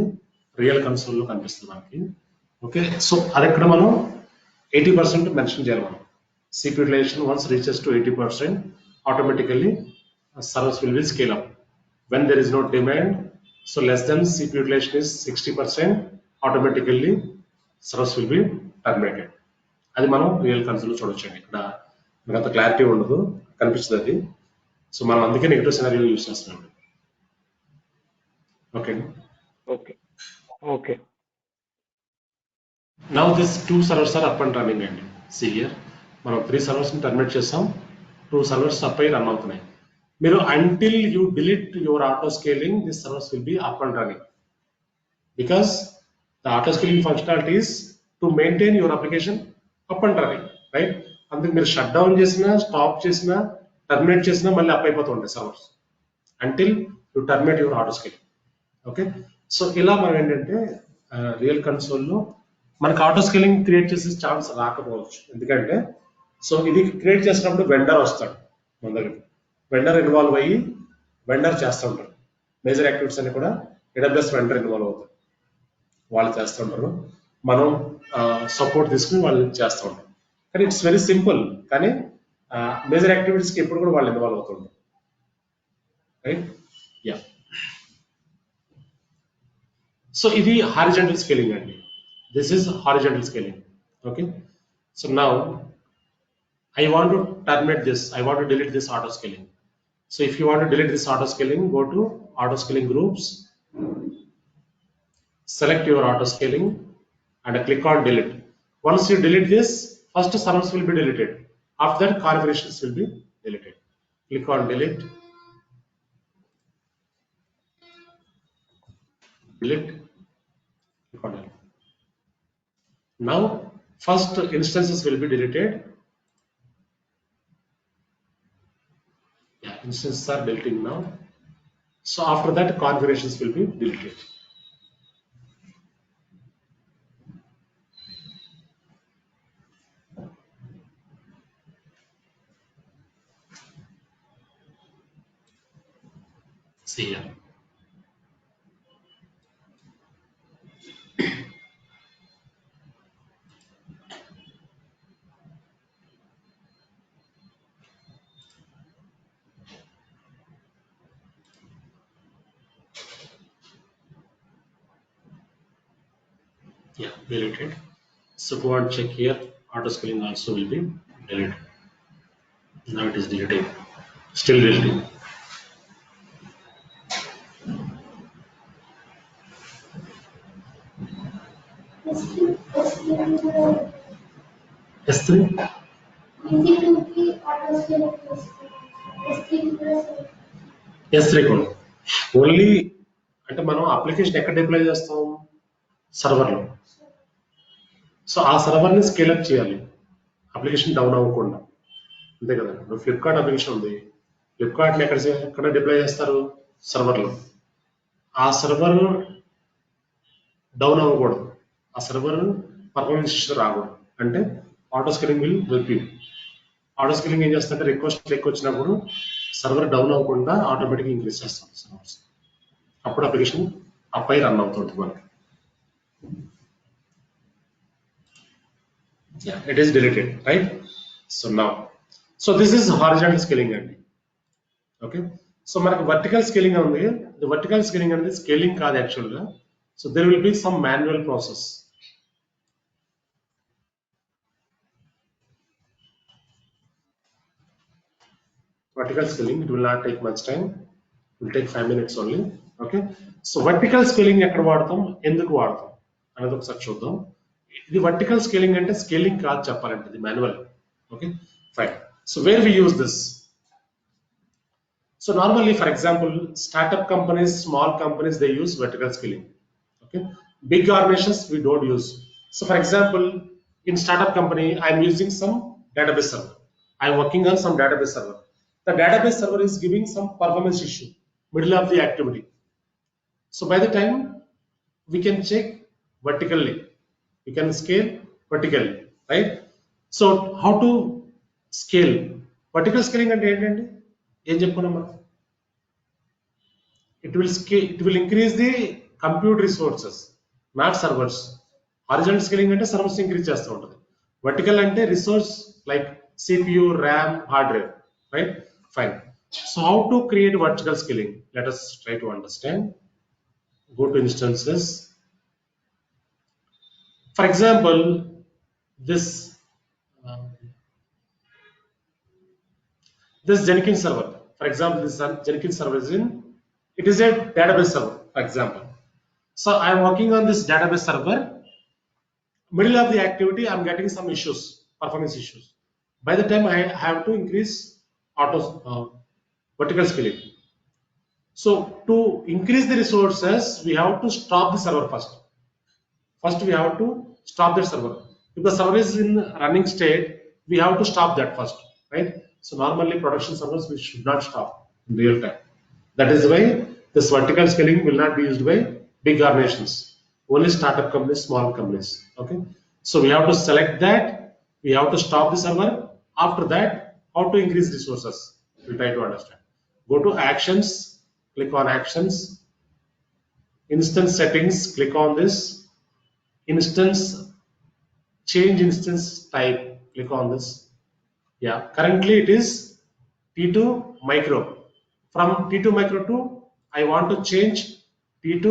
రియల్ కన్సోల్లో కనిపిస్తుంది మనకి. ఓకే, సో అది ఇక్కడ మనం 80% మెన్షన్ చేయాలి. మనం CPU utilization once reaches to 80%, automatically servers will be scale up. When there is no demand, so less than CPU utilization is 60%, automatically servers will be terminated. అది మనం real console చూడొచ్చండి. ఇక్కడ మీకు అంత క్లారిటీ ఉండదు, కనిపిస్తుంది అది. సో మనం అందుకే నెగిటివ్ సినారియో యూస్ చేస్తున్నాం. Okay Okay. Okay. Now this 2 servers are up and running అండి. See here, మనం 3 servers ని టర్మినేట్ చేస్తాం, 2 servers అప్ అయి రన్ అవుతున్నాయి. మీరు until you delete your auto scaling, this servers will be up and running, because the auto scaling functionality is to maintain your application up and running, right? అందుకు మీరు shut down చేసినా, stop చేసినా, terminate చేసినా మళ్ళీ up అయిపోతుంటాయి servers until you terminate your auto scaling. Okay, so ఇలా మనం ఏంటంటే రియల్ కన్సోల్లో మనకి ఆటో స్కేలింగ్ క్రియేట్ చేసే ఛాన్స్ రాకపోవచ్చు. ఎందుకంటే సో ఇది క్రియేట్ చేసినప్పుడు వెండర్ వస్తాడు మన దగ్గర, వెండర్ ఇన్వాల్వ్ అయ్యి వెండర్ చేస్తూ ఉంటారు. మేజర్ యాక్టివిటీస్ అన్ని కూడా AWS వెండర్ ఇన్వాల్వ్ అవుతారు, వాళ్ళు చేస్తూ ఉంటారు. మనం సపోర్ట్ తీసుకుని వాళ్ళు చేస్తూ ఉంటాం. కానీ ఇట్స్ వెరీ సింపుల్, కానీ మేజర్ యాక్టివిటీస్కి ఎప్పుడు కూడా వాళ్ళు ఇన్వాల్వ్ అవుతుంటారు, రైట్? యా. సో ఇది హారిజాంటల్ స్కేలింగ్ అండి. This is horizontal scaling. Okay, so now I want to terminate this, I want to delete this auto scaling. So if you want to delete this auto scaling, go to auto scaling groups, select your auto scaling and click on delete. Once you delete this, first servers will be deleted. After that, configurations will be deleted. Click on delete. Delete. Click on delete. Now, first instances will be deleted. Yeah, instances are deleting now. So after that, configurations will be deleted. See here. Yeah, deleted. So go and check here, auto scaling also will be deleted. Now it is deleted, still deleting. S3? S3 కూడా only అంటే మనం application ఎక్కడ deploy చేస్తాం, సర్వర్లో. So ఆ సర్వర్ని scale up చేయాలి, application down అవ్వకుండా, అంతే కదా. ఇప్పుడు ఫ్లిప్కార్ట్ అప్లికేషన్ ఉంది, ఫ్లిప్కార్ట్ని ఎక్కడ డిప్లాయ్ చేస్తారు, సర్వర్లో. ఆ సర్వర్ డౌన్ అవ్వకూడదు, ఆ సర్వర్ పర్ఫార్మెన్స్ రాకూడదు, అంటే auto scaling will repeat. Auto scaling ఏం చేస్తుంటే రిక్వెస్ట్ ఎక్కువ వచ్చినప్పుడు సర్వర్ డౌన్ అవ్వకుండా ఆటోమేటిక్గా ఇంక్రీజ్ చేస్తాం సర్వర్స్, అప్పుడు అప్లికేషన్ అప్ అయి రన్ అవుతుంది మనకి. Yeah, it is deleted, right? So now, so this is horizontal scaling అండి. ఓకే, సో మనకి వర్టికల్ స్కేలింగ్ ఉంది. ది వర్టికల్ స్కేలింగ్ అనేది స్కేలింగ్ కాదు యాక్చువల్గా. So there will be some manual process. Vertical scaling, it will not take much time. Will take 5 minutes only. Okay. So vertical scaling ఎక్కడ వాడతాం, ఎందుకు వాడతాం అనేది ఒకసారి చూద్దాం. ఇది వర్టికల్ స్కేలింగ్ అంటే స్కేలింగ్ కాదు చెప్పాలంటే ఇది manual. Okay fine. So where we use this. So normally, for example, startup companies, small companies, they use vertical scaling. Okay, big organizations we don't use. So for example, in startup company, I'm using some database server. I'm working on some database server. The database server is giving some performance issue middle of the activity. So by the time we can check vertically, we can scale vertically, right? So how to scale? Vertical scaling అంటే ఏంటండి ఏం చెప్పుకున్నాం మనం. It will increase the compute resources, not servers. Horizontal scaling అంటే servers increase చేస్తూ ఉంటుంది. Vertical అంటే resource like CPU, RAM, hard drive, right? Fine. So how to create vertical scaling? Let us try to understand. Go to instances. For example, this Jenkins server. For example, this Jenkins server is it is a database server, for example. So I am working on this database server. Middle of the activity, I am getting some issues, performance issues. By the time I have to increase vertical scaling. So to increase the resources, we have to stop the server first. First, we have to stop the server. If the server is in running state, we have to stop that first, right? So normally production servers we should not stop in real time. That is why this vertical scaling will not be used by big organizations, only startup companies, small companies. Okay, so we have to select that, we have to stop the server. After that, how to increase resources, we'll try to understand. Go to actions, click on actions, instance settings, click on this, instance, change instance type, click on this. Yeah, currently it is T2 micro. From T2 micro to I want to change T2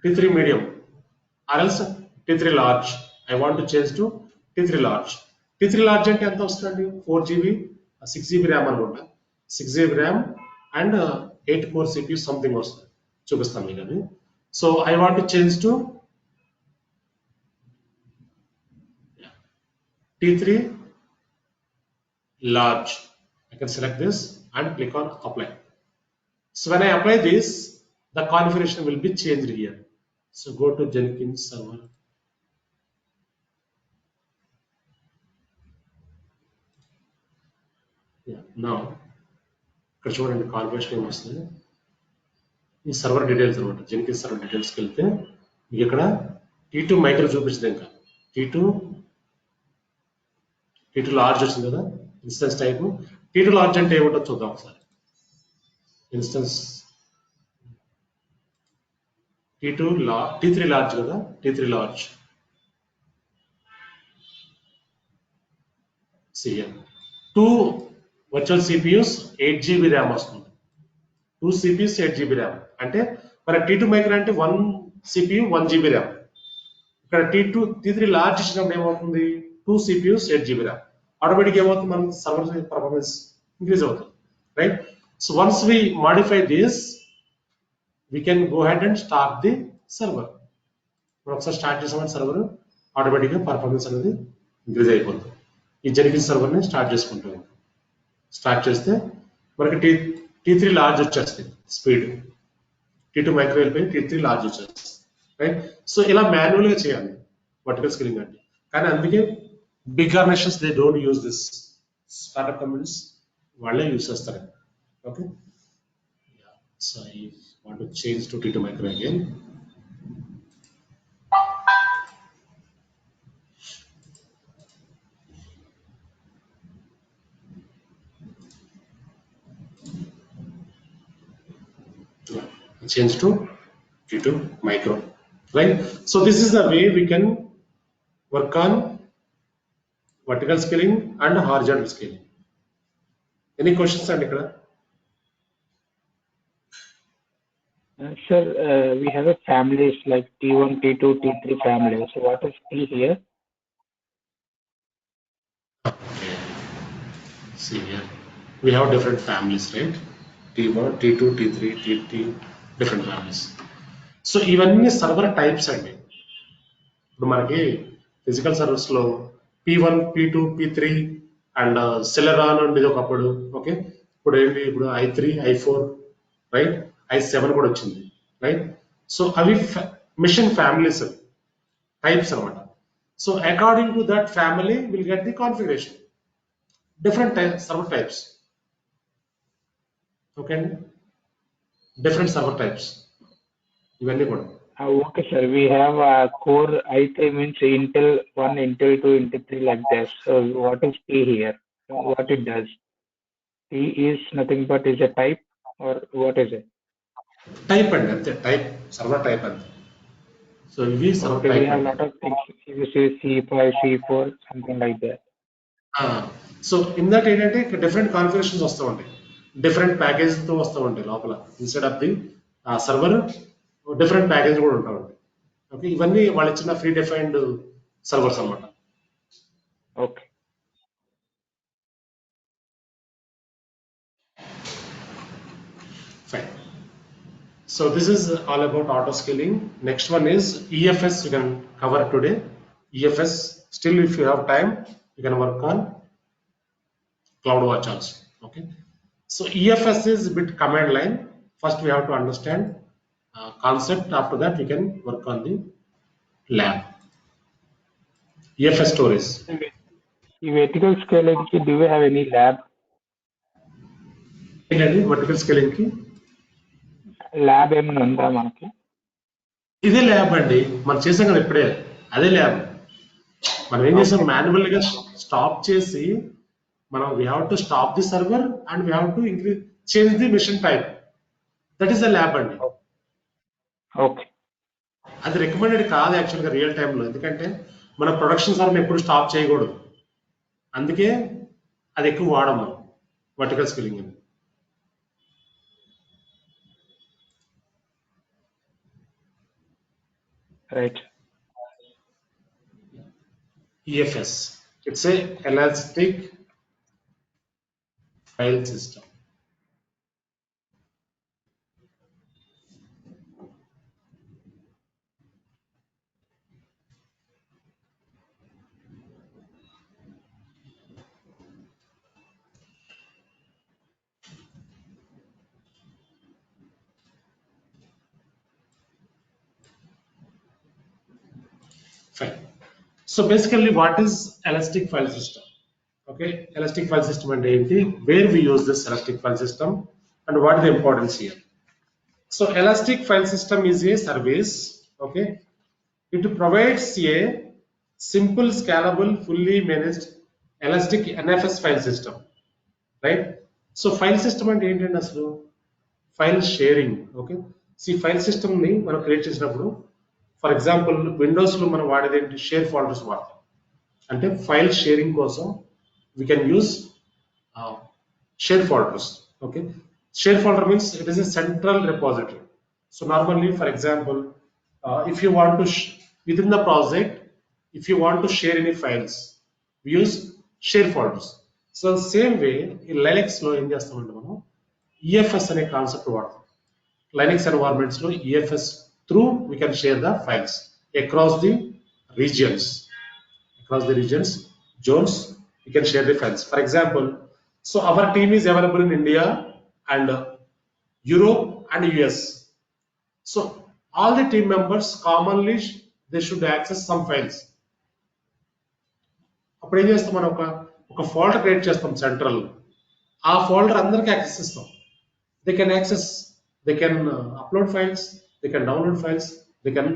T3 medium or else T3 large. I want to change to T3 large. T3 large అంటే ఎంత వస్తుంది? 4GB 6GB RAM అనుకుంటా. 6GB RAM and 8 core CPU something వస్తుంది. చూపిస్తాను మీకు అది. So I want to change to T3 large. I can select this and click on apply. So when I apply this, the configuration will be changed here. So go to Jenkins server. Yeah, now ఇక్కడ చూడండి configuration ఏమొస్తుంది. ఈ server details అనమాట. Jenkins server డీటెయిల్స్కి వెళ్తే మీకు ఇక్కడ T2 micro చూపించదు, ఇంకా T2 లార్జ్ వచ్చింది కదా ఇన్స్టెన్స్ టైప్. T2 లార్జ్ అంటే ఏమిటో చూద్దాం ఒకసారి. ఇన్స్టెన్స్ T3 లార్జ్ కదా, T3 large. CM 2 virtual CPUs 8GB RAM వస్తుంది. 2 CPUs 8GB RAM అంటే మన T2 మైక్రో అంటే 1 CPU 1GB RAM. ఇక్కడ T3 లార్జ్ ఇచ్చినప్పుడు ఏమవుతుంది, 2 CPUs 8GB RAM. ఆటోమేటిక్ ఏమవుతుంది, మన సర్వర్ పర్ఫార్మెన్స్ ఇంక్రీజ్ అవుతుంది, right? So once we modify this, we can go ahead and start the server. మనం ఒకసారి స్టార్ట్ చేసామని సర్వర్ ఆటోమేటిక్గా పర్ఫార్మెన్స్ అనేది ఇంక్రీజ్ అయిపోతుంది. ఈ జెన్కిన్స్ సర్వర్ని స్టార్ట్ చేసుకుంటాం. స్టార్ట్ చేస్తే మనకి T3 లార్జ్ వచ్చేస్తుంది స్పీడ్. T2 మైక్రో వెళ్ళిపోయి T3 లార్జ్ వచ్చేస్తుంది, రైట్? సో ఇలా మాన్యువల్గా చేయాలి వర్టికల్ స్కేలింగ్ అంటే. కానీ అందుకే big organizations they don't use this. Startup companies వాళ్ళే యూజ్ చేస్తారు. Okay, so I want to change to T2 micro again. Change to T2 micro, right? So this is the way we can work on vertical scaling and horizontal scaling. Any questions and ikkada? Sir, we have a families like T1, T2, T3 family. So what is T here? Okay. See here, we have different families, right? T1, T2, T3, TT, different families. So ఇవన్నీ server types అండి. ఇప్పుడు మనకి physical servers లో P1, P2, P3 and సెలరాన్ ఉండేది ఒకప్పుడు. Okay, ఇప్పుడు ఏంటి, ఇప్పుడు I3, I4, రైట్, I7 కూడా వచ్చింది, రైట్. సో అవి మిషన్ ఫ్యామిలీస్ టైప్స్ అనమాట. So according to that family will get the configuration, different server types. Okay అండి, డిఫరెంట్ సర్వర్ టైప్స్ ఇవన్నీ కూడా. Okay, sir. We have core I3 means Intel 1, Intel 2, Intel 3 like that. So what is P here? What it does? P is nothing but is a type or what is it? Type అండి, అంతే, type, server type అంతే. So ఇవి server Okay, we type have అండి. lot of things. You say C5, C4, something like that. So ఇందాక ఏంటంటే different configurations వస్తూ ఉంటాయి, different ప్యాకేజ్తో వస్తూ ఉంటాయి లోపల. Instead of the server different package కూడా ఉంటా ఉంటాయి. ఓకే, ఇవన్నీ వాళ్ళు ఇచ్చిన ఫ్రీ డిఫైన్డ్ సర్వర్స్ అన్నమాట. Okay. Fine. So this is all about auto scaling. Next one is EFS. You can cover today. EFS. Still, if you have time, you can work on CloudWatch also. Okay. So EFS is a bit command line. First, we have to understand concept. After that, we can work on the lab. EFS stories. ఈ vertical scaling కి do we have any lab? ఏంటండి vertical scaling కి? Lab ఏమైనా ఉందా మనకి? ఇదే lab అండి, మనం చేసాం కదా ఇప్పుడే, అదే ల్యాబ్. మనం ఏం చేసాం, మాన్యువల్ గా స్టాప్ చేసి మనం we have to stop the server and we have to increase change the machine type. That is the lab అండి. ఓకే, అది రికమెండెడ్ కాదు యాక్చువల్గా రియల్ టైంలో, ఎందుకంటే మన ప్రొడక్షన్ సర్వర్ ఎప్పుడు స్టాప్ చేయకూడదు, అందుకే అది ఎక్కువ వాడము మనం వర్టికల్ స్కేలింగ్ అని. Right. EFS, it's a elastic file system. Fine. So basically, what is elastic file system? Okay, elastic file system and enti, where we use this elastic file system and what is the importance here. So elastic file system is a service. Okay, it provides a simple, scalable, fully managed elastic NFS file system, right? So file system and enti asalu file sharing. Okay, see file system ni మనం create చేసినప్పుడు, for example విండోస్లో మనం వాడేది ఏంటి, share folders వాడతాం. అంటే file sharing కోసం we can use share folders. Okay, share folder means it is a central repository. So normally, for example, if you want to within the project, if you want to share any files, we use share folders. So same way in Linux లో ఏం చేస్తామంటే మనం EFS అనే concept వాడతాం. Linux environments లో EFS through we can share the files across the regions, zones. You can share the files. For example, so our team is available in India and Europe and US. So all the team members commonly they should access some files. అప్పుడు ఏం చేస్తాం, మనం ఒక folder create చేస్తాం central. ఆ folder అందరికి access ఇస్తాం. They can access, they can upload files, they can download files, they can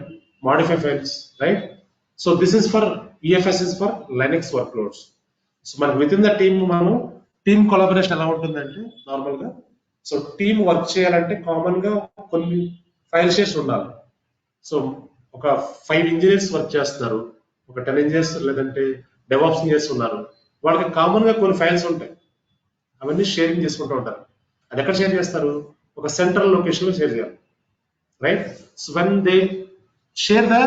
modify files, right? So this is for EFS is for Linux workloads. So మనకు with in the team మనం team collaboration ఎలా ఉంటుందంటే, నార్మల్గా so team work చేయాలంటే common గా కొన్ని file shares ఉండాలి. So ఒక 5 ఇంజనీర్స్ వర్క్ చేస్తున్నారు, ఒక 10 ఇంజనీర్స్ లేదంటే డెవాప్స్ ఇంజనీర్స్ ఉన్నారు, వాళ్ళకి కామన్ గా కొన్ని ఫైల్స్ ఉంటాయి, అవన్నీ షేరింగ్ చేసుకుంటూ ఉంటారు. అది ఎక్కడ షేర్ చేస్తారు, ఒక సెంట్రల్ లొకేషన్ లో షేర్ చేయాలి, right? So when they share the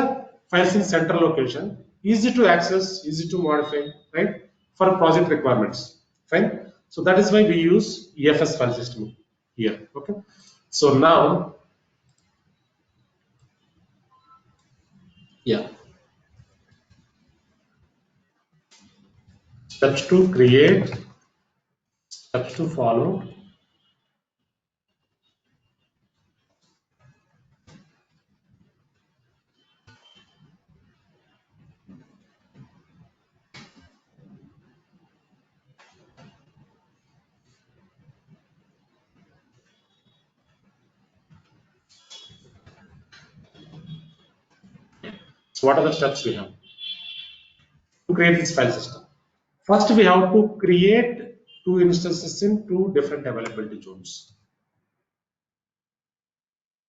files in central location, easy to access, easy to modify, right, for project requirements. Fine. So that is why we use EFS file system here. Okay. So now, yeah, steps to create, steps to follow. So what are the steps we have to create this file system? First, we have to create two instances in two different availability zones.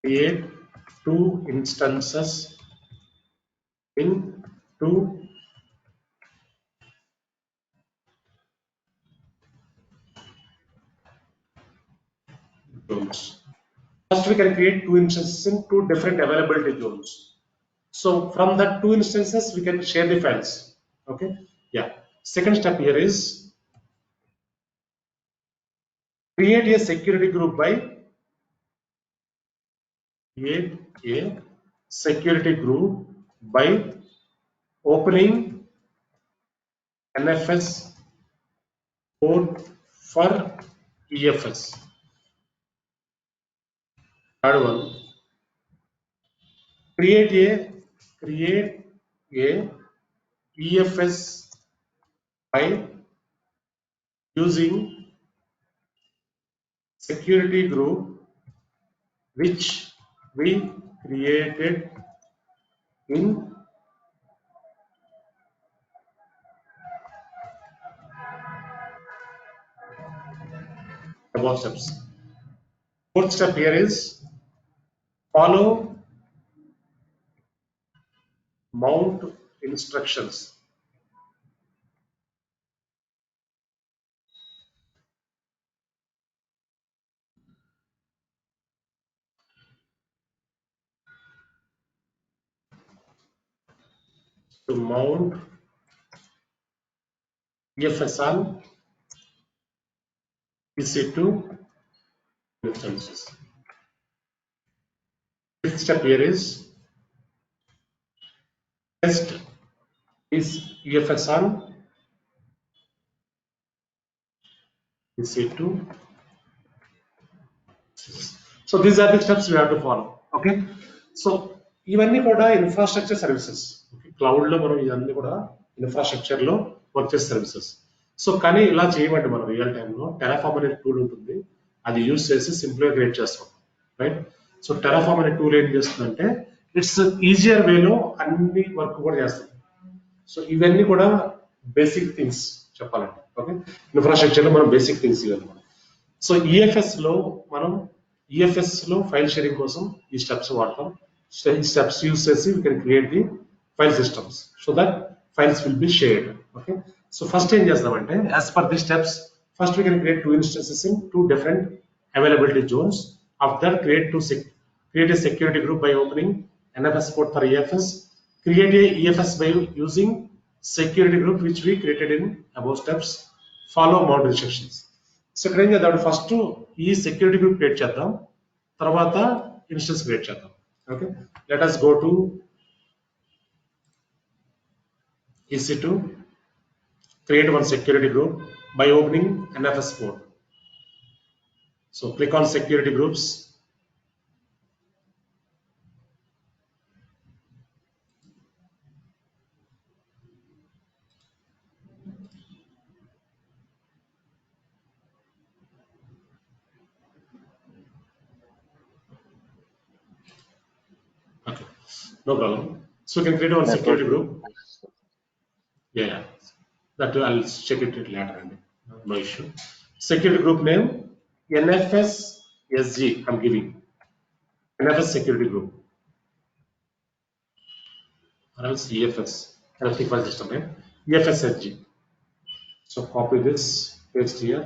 Create two instances in two zones. First, we can create two instances in two different availability zones. So from that two instances, we can share the files. Okay. Yeah. Second step here is create a security group by create a security group by opening NFS port for EFS. Third one, create a EFS by using security group which we created in above steps. Fourth step here is follow mount instructions. To mount EFS on EC2 instances. Fifth step here is test is EFS on EC2. So these are the steps we have to follow. Okay. So ఇవన్నీ కూడా infrastructure services. Cloud లో మనం ఇవన్నీ కూడా infrastructure లో work చేసే services. So కానీ ఇలా చేయమంటే మనం రియల్ టైంలో టెరాఫార్మ్ అనే టూల్ ఉంటుంది, అది యూజ్ చేసి సింపుల్ గా క్రియేట్ చేస్తాం, రైట్? సో టెరాఫార్మ్ అనే టూల్ ఏం చేస్తుందంటే ఇట్స్ ఈజియర్ వేలో అన్ని వర్క్ కూడా చేస్తుంది. సో ఇవన్నీ కూడా బేసిక్ థింగ్స్ చెప్పాలంటే. ఓకే, ఇన్ఫ్రాస్ట్రక్చర్ లో మనం బేసిక్ థింగ్స్ ఇవన్నీ. సో ఈఎఫ్ఎస్ లో మనం ఈఎఫ్ఎస్ లో ఫైల్ షేరింగ్ కోసం ఈ స్టెప్స్ వాడతాం. ఈ స్టెప్స్ యూజ్ చేసి we can create the file systems so that files will be shared. Okay, so first ఏం చేస్తామంటే as per the steps first we can create two instances in two different availability zones. After that, create a security group by opening NFS port for EFS. Create a EFS by using security group which we created in above steps. Follow mount instructions. So ఇక్కడ ఏం చేద్దాం, first ఈ security group create చేద్దాం, తర్వాత instance create చేద్దాం. Okay, let us go to EC2, create one security group by opening NFS port. So click on security groups. Okay, no problem. So we can create one security group. Yeah, that I'll check it later. No issue. Security group name NFS SG. I'm giving NFS security group or else EFS. Electric file system name EFS SG. So copy this, paste here.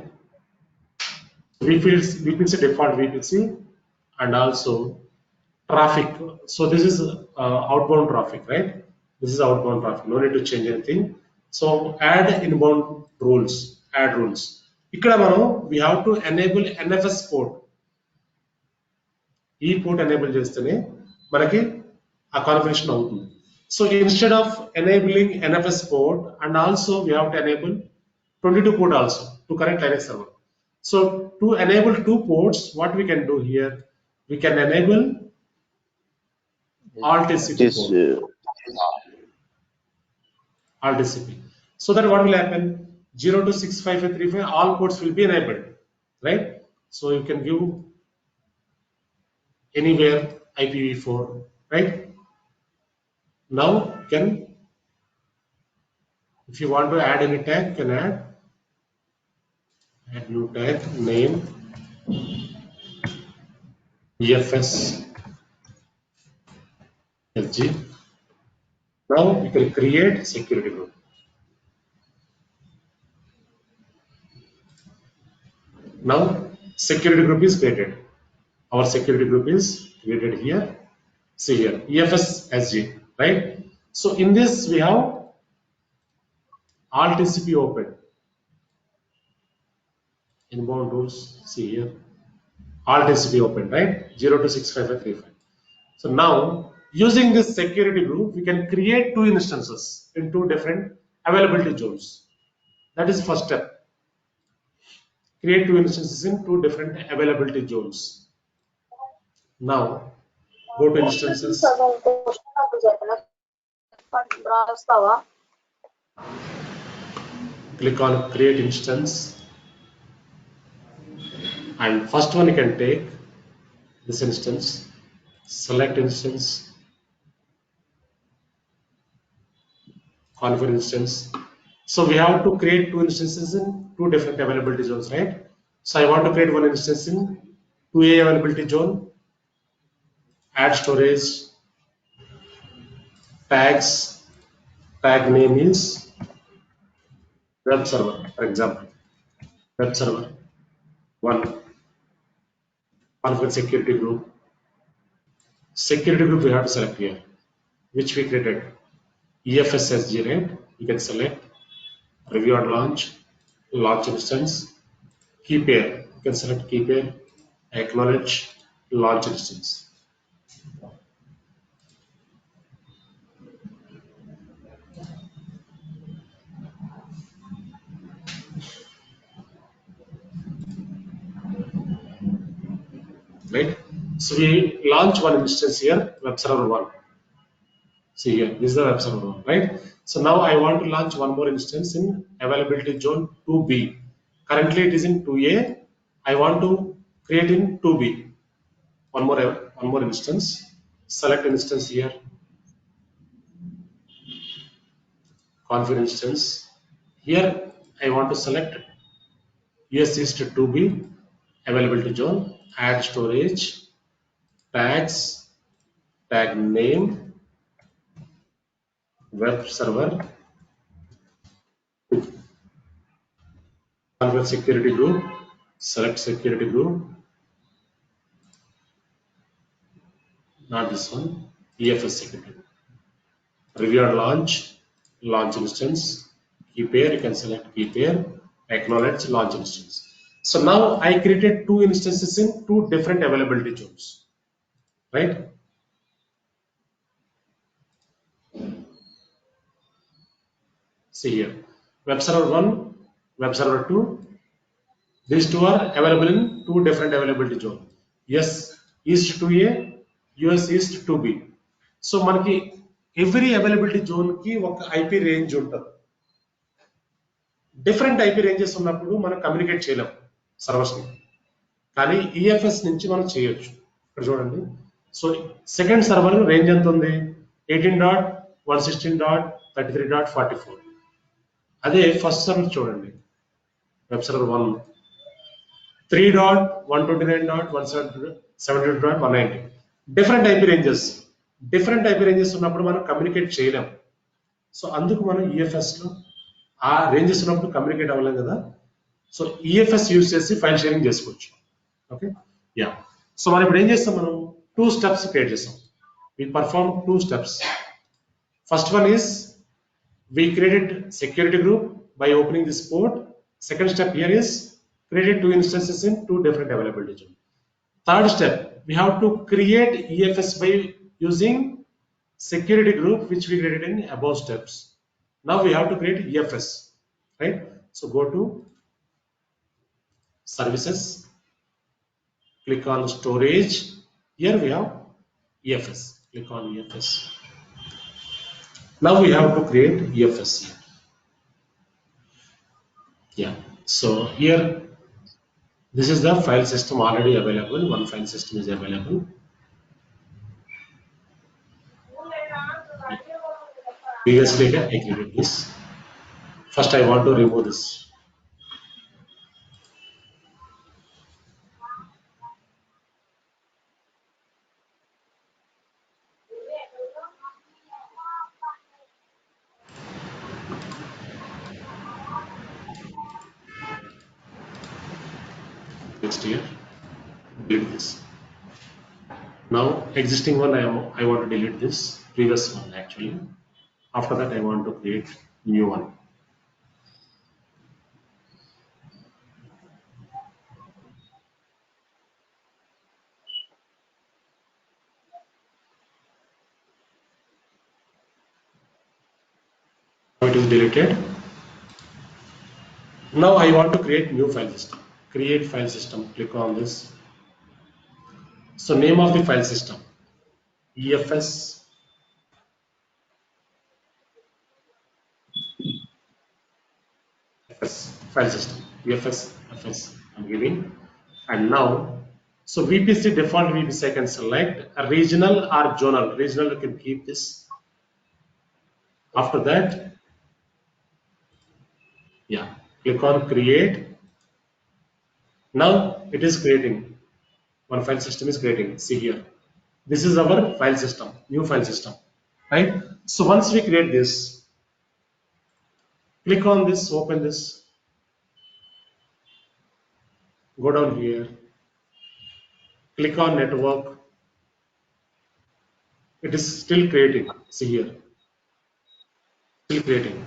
VPC default VPC and also traffic. So this is outbound traffic, right? This is outbound traffic. No need to change anything. So add inbound rules. Add rules. ఇక్కడ మనం we have to enable NFS port. ఈ port enable చేస్తేనే మనకి ఆ configuration అవుతుంది. So instead of enabling NFS port and also we have to enable 22 port also to connect Linux server. So to enable 2 ports, what we can do here, we can enable Alt TCP port. Alt TCP. So that what will happen? 0 to 65535 all ports will be enabled, right? So you can give anywhere IPv4, right? Now you can, if you want to add any tag, you can add new tag name EFS SG. Now you can create security group. Now security group is created. Our security group is created here. See here, EFS SG, right? So in this we have Alt TCP open. Inbound rules, see here, Alt TCP open, right? 0 to 65535. So now using this security group, we can create 2 instances in 2 different availability zones. That is first step. Create 2 instances in 2 different availability zones. Now go to instances. Click on create instance, and first one you can take this instance, select instance, configure instance. So we have to create 2 instances in 2 different availability zones, right? So I want to create one instance in 2A availability zone, add storage, tags, tag name is web server, for example, web server 1, configure security group. Security group we have to select here, which we created, EFS SG, right? You can select review and launch instance, key pair, you can select key pair, acknowledge launch instance. Right? So we launch one instance here, web server 1. See here, this is the web server 1, right? So now I want to launch one more instance in availability zone 2B. Currently it is in 2A. I want to create in 2B. One more instance. Select instance here. Configure instance. Here I want to select US East 2B availability zone. Add storage, tags, tag name, web server, configure security group, select security group, not this one, EFS security group. Review and launch instance, key pair, you can select key pair, acknowledge launch instance. So now I created 2 instances in 2 different availability zones, right? See here, web server 1, web server 2, these 2 are available in 2 different availability zones. Yes, East 2A, US East 2B. So మనకి every availability zone కి ఒక IP range ఉంటుంది. Different IP ranges ఉన్నప్పుడు మనం communicate చేయలేం servers ని, కానీ EFS నుంచి మనం చేయొచ్చు. ఇక్కడ చూడండి, సో సెకండ్ సర్వర్ రేంజ్ ఎంత ఉంది, 18.116.33.44. అదే ఫస్ట్ సర్వర్ చూడండి, web server 1 3.129.172.190. Different IP ranges ఉన్నప్పుడు మనం కమ్యూనికేట్ చేయలేం. సో అందుకు మనం EFS లో ఆ రేంజెస్ ఉన్నప్పుడు కమ్యూనికేట్ అవ్వలేం కదా, సో EFS యూజ్ చేసి ఫైల్ షేరింగ్ చేసుకోవచ్చు. Okay, yeah. సో మనం ఇప్పుడు ఏం చేస్తాం, మనం 2 steps క్రియేట్ చేస్తాం. we perform 2 steps. First one is we created security group by opening this port. Second step here is created 2 instances in 2 different availability zones. Third step, we have to create EFS by using security group which we created in above steps. Now we have to create EFS, right? So go to services, click on storage. Here we have EFS. Click on EFS. Now we have to create EFS here. Yeah. So here, this is the file system already available. One file system is available. Previously, I created this. First, I want to remove this. Next here, delete this. Now, existing one, I want to delete this previous one actually. After that, I want to create new one. Now it is deleted. Now I want to create new file system. Create file system. Click on this. So name of the file system, EFS file system, EFS FS I'm giving. And now, so VPC default VPC I can select a regional or zonal. Regional you can keep this. After that, yeah, click on create. Now it is creating. One file system is creating. See here. This is our file system, new file system, right? So once we create this, click on this, open this, go down here, click on network. It is still creating. See here, still creating.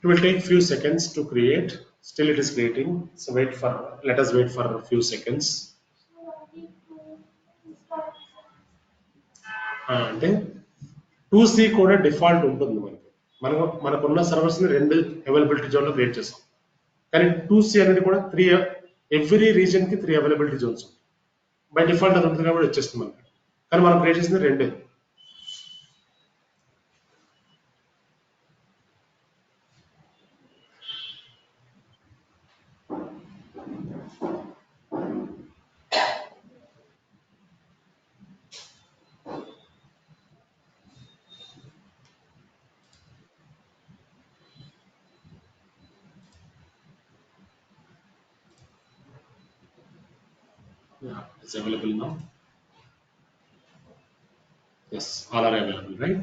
It will take few seconds to create. Still it is creating. So let us wait for a few seconds. అంటే 2C కూడా default ఉంటుంది మనకున్న servers ని 2 availability zone లో create చేస్తాం. కానీ 2C అనేది కూడా 3 ఎవ్రీ రీజన్ కి 3 అవైలబిలిటీ జోన్స్ ఉంటాయి. బై డిఫాల్ట్ అది ఉంటుంది కాబట్టి వచ్చేస్తుంది మనకి. కానీ మనం క్రియేట్ చేసింది 2. Yeah, it's available now. Yes, all are available, right?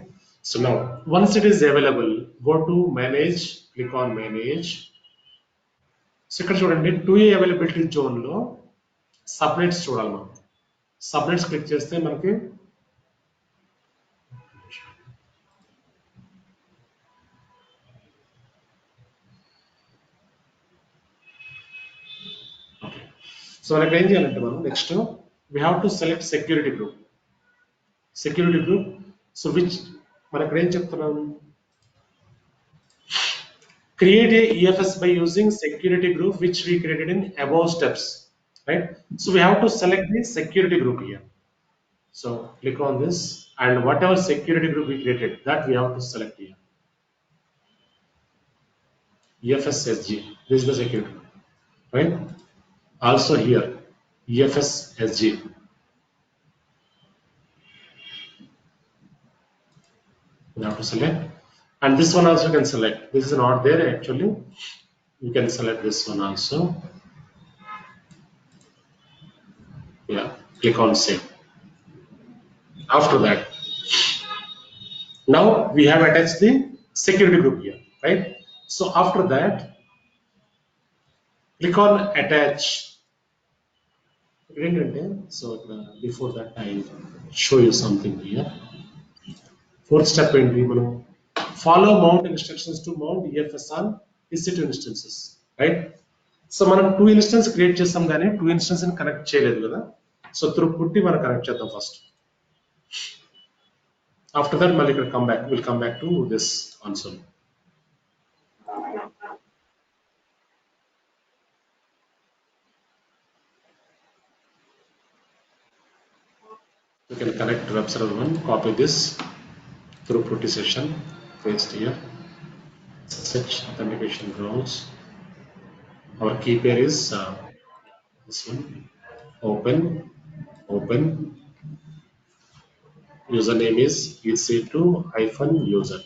So now, once it is available, go to manage, click on manage. So ఇక్కడ చూడండి 2A అవైలబిలిటీ జోన్ లో సబ్నెట్స్ చూడాలి మనం. సబ్నెట్స్ క్లిక్ చేస్తే మనకి ఓకే. సో మనకి ఏం చేయాలంటే మనం next we have to select security group. Security group. So which మనకి ఏం చెప్తున్నాం? Create a EFS by using security group which we created in above steps, right? So we have to select the security group here. So click on this and whatever security group we created, that we have to select here. EFS SG, this is the security group, right? Also here, EFS SG. You have to select. And this one also can select. This is not there actually. You can select this one also. Yeah, click on save. After that, now we have attached the security group here, right? So after that, click on attach. ఏంటంటే so before that I show you something here. Fourth step ఏంటి, మనం follow mount instructions to mount EFS on EC2 instances, right? So మనం 2 instance create చేస్తాం కానీ 2 instance connect చేయలేదు కదా. So through పుట్టి మనం కనెక్ట్ చేద్దాం ఫస్ట్. ఆఫ్టర్ దట్ మళ్ళీ ఇక్కడ will come back to this console. You can connect web server 1, copy this through putty session, paste here, SSH authentication roles. Our key pair is this one, open, username is EC2-user.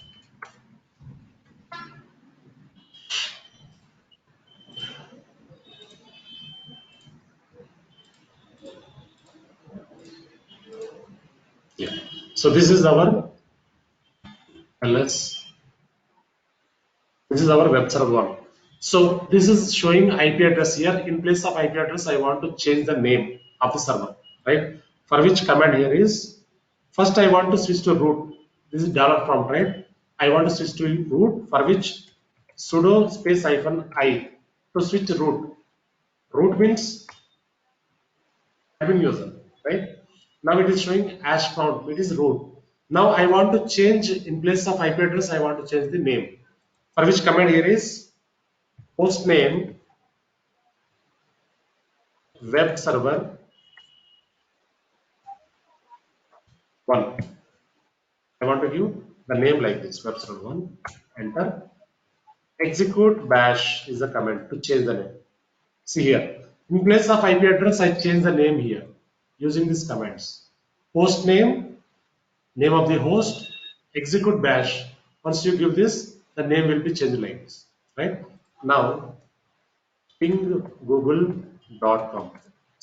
Yeah. So this is our LS. This is our web server 1. So this is showing IP address here. In place of IP address, I want to change the name of the server, right? For which command here is, first I want to switch to root. This is $prompt, right? I want to switch to root, for which sudo space -i to switch to root. Root means admin user, right? Now it is showing prompt, it is root. Now I want to change, in place of IP address, I want to change the name. For which command here is host name web server 1. I want to give the name like this, web server 1. Enter. Execute bash is the command to change the name. See here, in place of IP address, I change the name here using these commands. Host name, name of the host, execute bash. Once you give this, the name will be changed like this, right? Now ping google.com.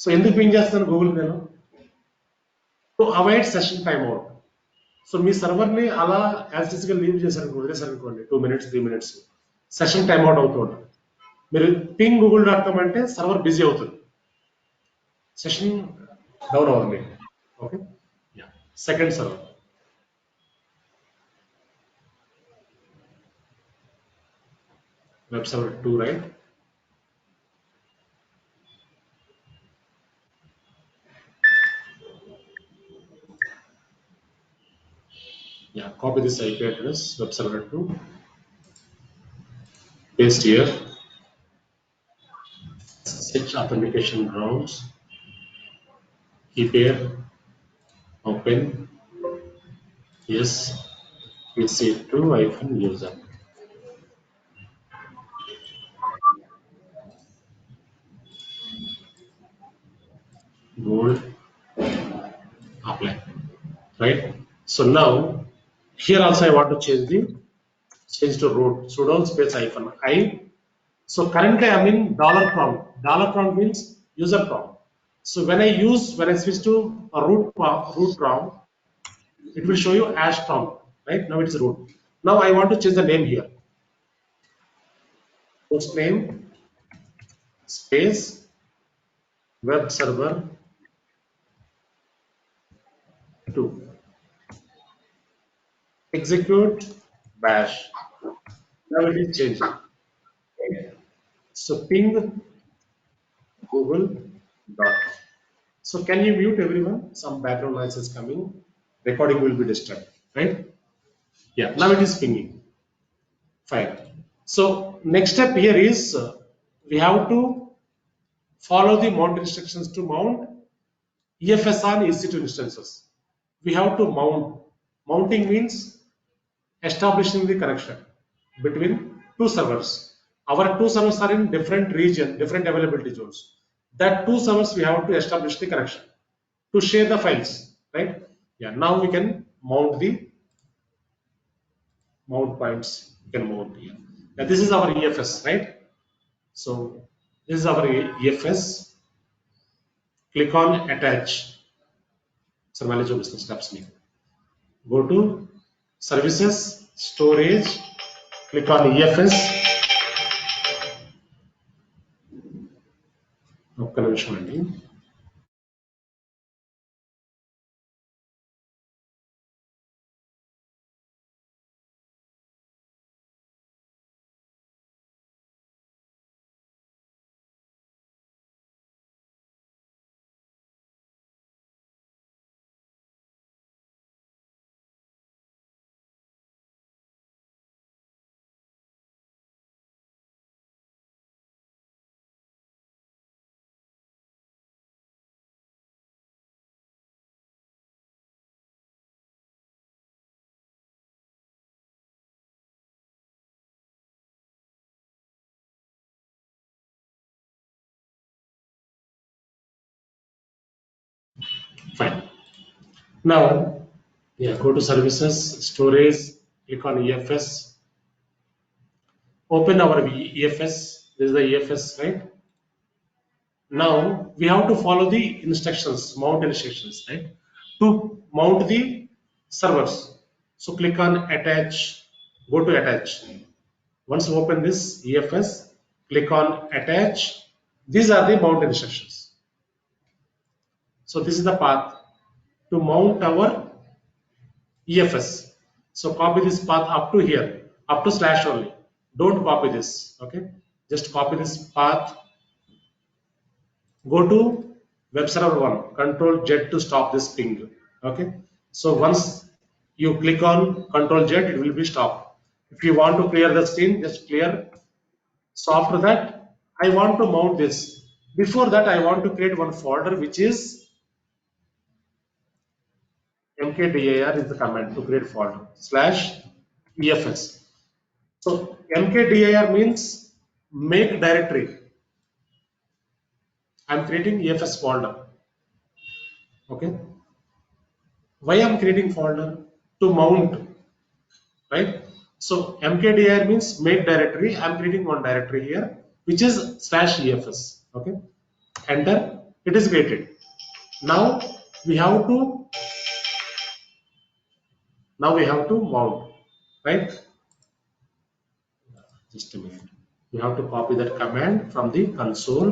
So ఎందుకు ping చేస్తాను Google నేను, to avoid session time out. So మీ సర్వర్ని అలా as గా leave వదిలేసారనుకోండి 2 minutes 3 minutes session time out అవుతూ ఉంటుంది. మీరు పింగ్ google.com అంటే సర్వర్ బిజీ అవుతుంది, సెషన్ డౌన్ అవ్వదు. Okay, second server web server 2, right? Yeah, copy this IP address, web server 2, paste here, SSH authentication rounds, key pair, open, yes, EC2-user. Bold, apply, right? So now here also I want to change to root, sudo space -i. So currently I'm in $prompt. $prompt means user prompt. So when I switch to a root prompt, it will show you prompt, right? Now it's root. Now I want to change the name here. Host name space web server 2. Execute bash. Now it is changed. So ping google.com. So can you mute everyone? Some background noise is coming. Recording will be disturbed, right? Yeah, now it is pinging. Fine. So next step here is we have to follow the mount instructions to mount EFS on EC2 instances. We have to mount. Mounting means establishing the connection between 2 servers. Our 2 servers are in different region, different availability zones. That 2 servers we have to establish the connection to share the files, right? Yeah, now we can mount the mount points. You can mount here. Now this is our EFS, right? So this is our EFS. Click on attach. So steps. Go to services, storage, click on EFS. ఒక్క నిమిషం అండి. Now, yeah, go to services, storage, click on EFS, open our EFS. This is the EFS, right? Now we have to follow the instructions, mount instructions, right? To mount the servers. So click on attach, go to attach. Once you open this EFS, click on attach. These are the mount instructions. So this is the path to mount our EFS. So copy this path up to here, up to slash only. Don't copy this, okay? Just copy this path. Go to web server 1, control Z to stop this ping, okay? So once you click on control Z, it will be stopped. If you want to clear the screen, just clear. So after that, I want to mount this. Before that, I want to create one folder, which is mkdir is the command to create folder /EFS. So mkdir means make directory. I'm creating EFS folder. Okay. Why I'm creating folder? To mount, right? So mkdir means make directory. I'm creating one directory here, which is /EFS. Okay. Enter. It is created. Now we have to mount, right? Just a minute. You have to copy that command from the console.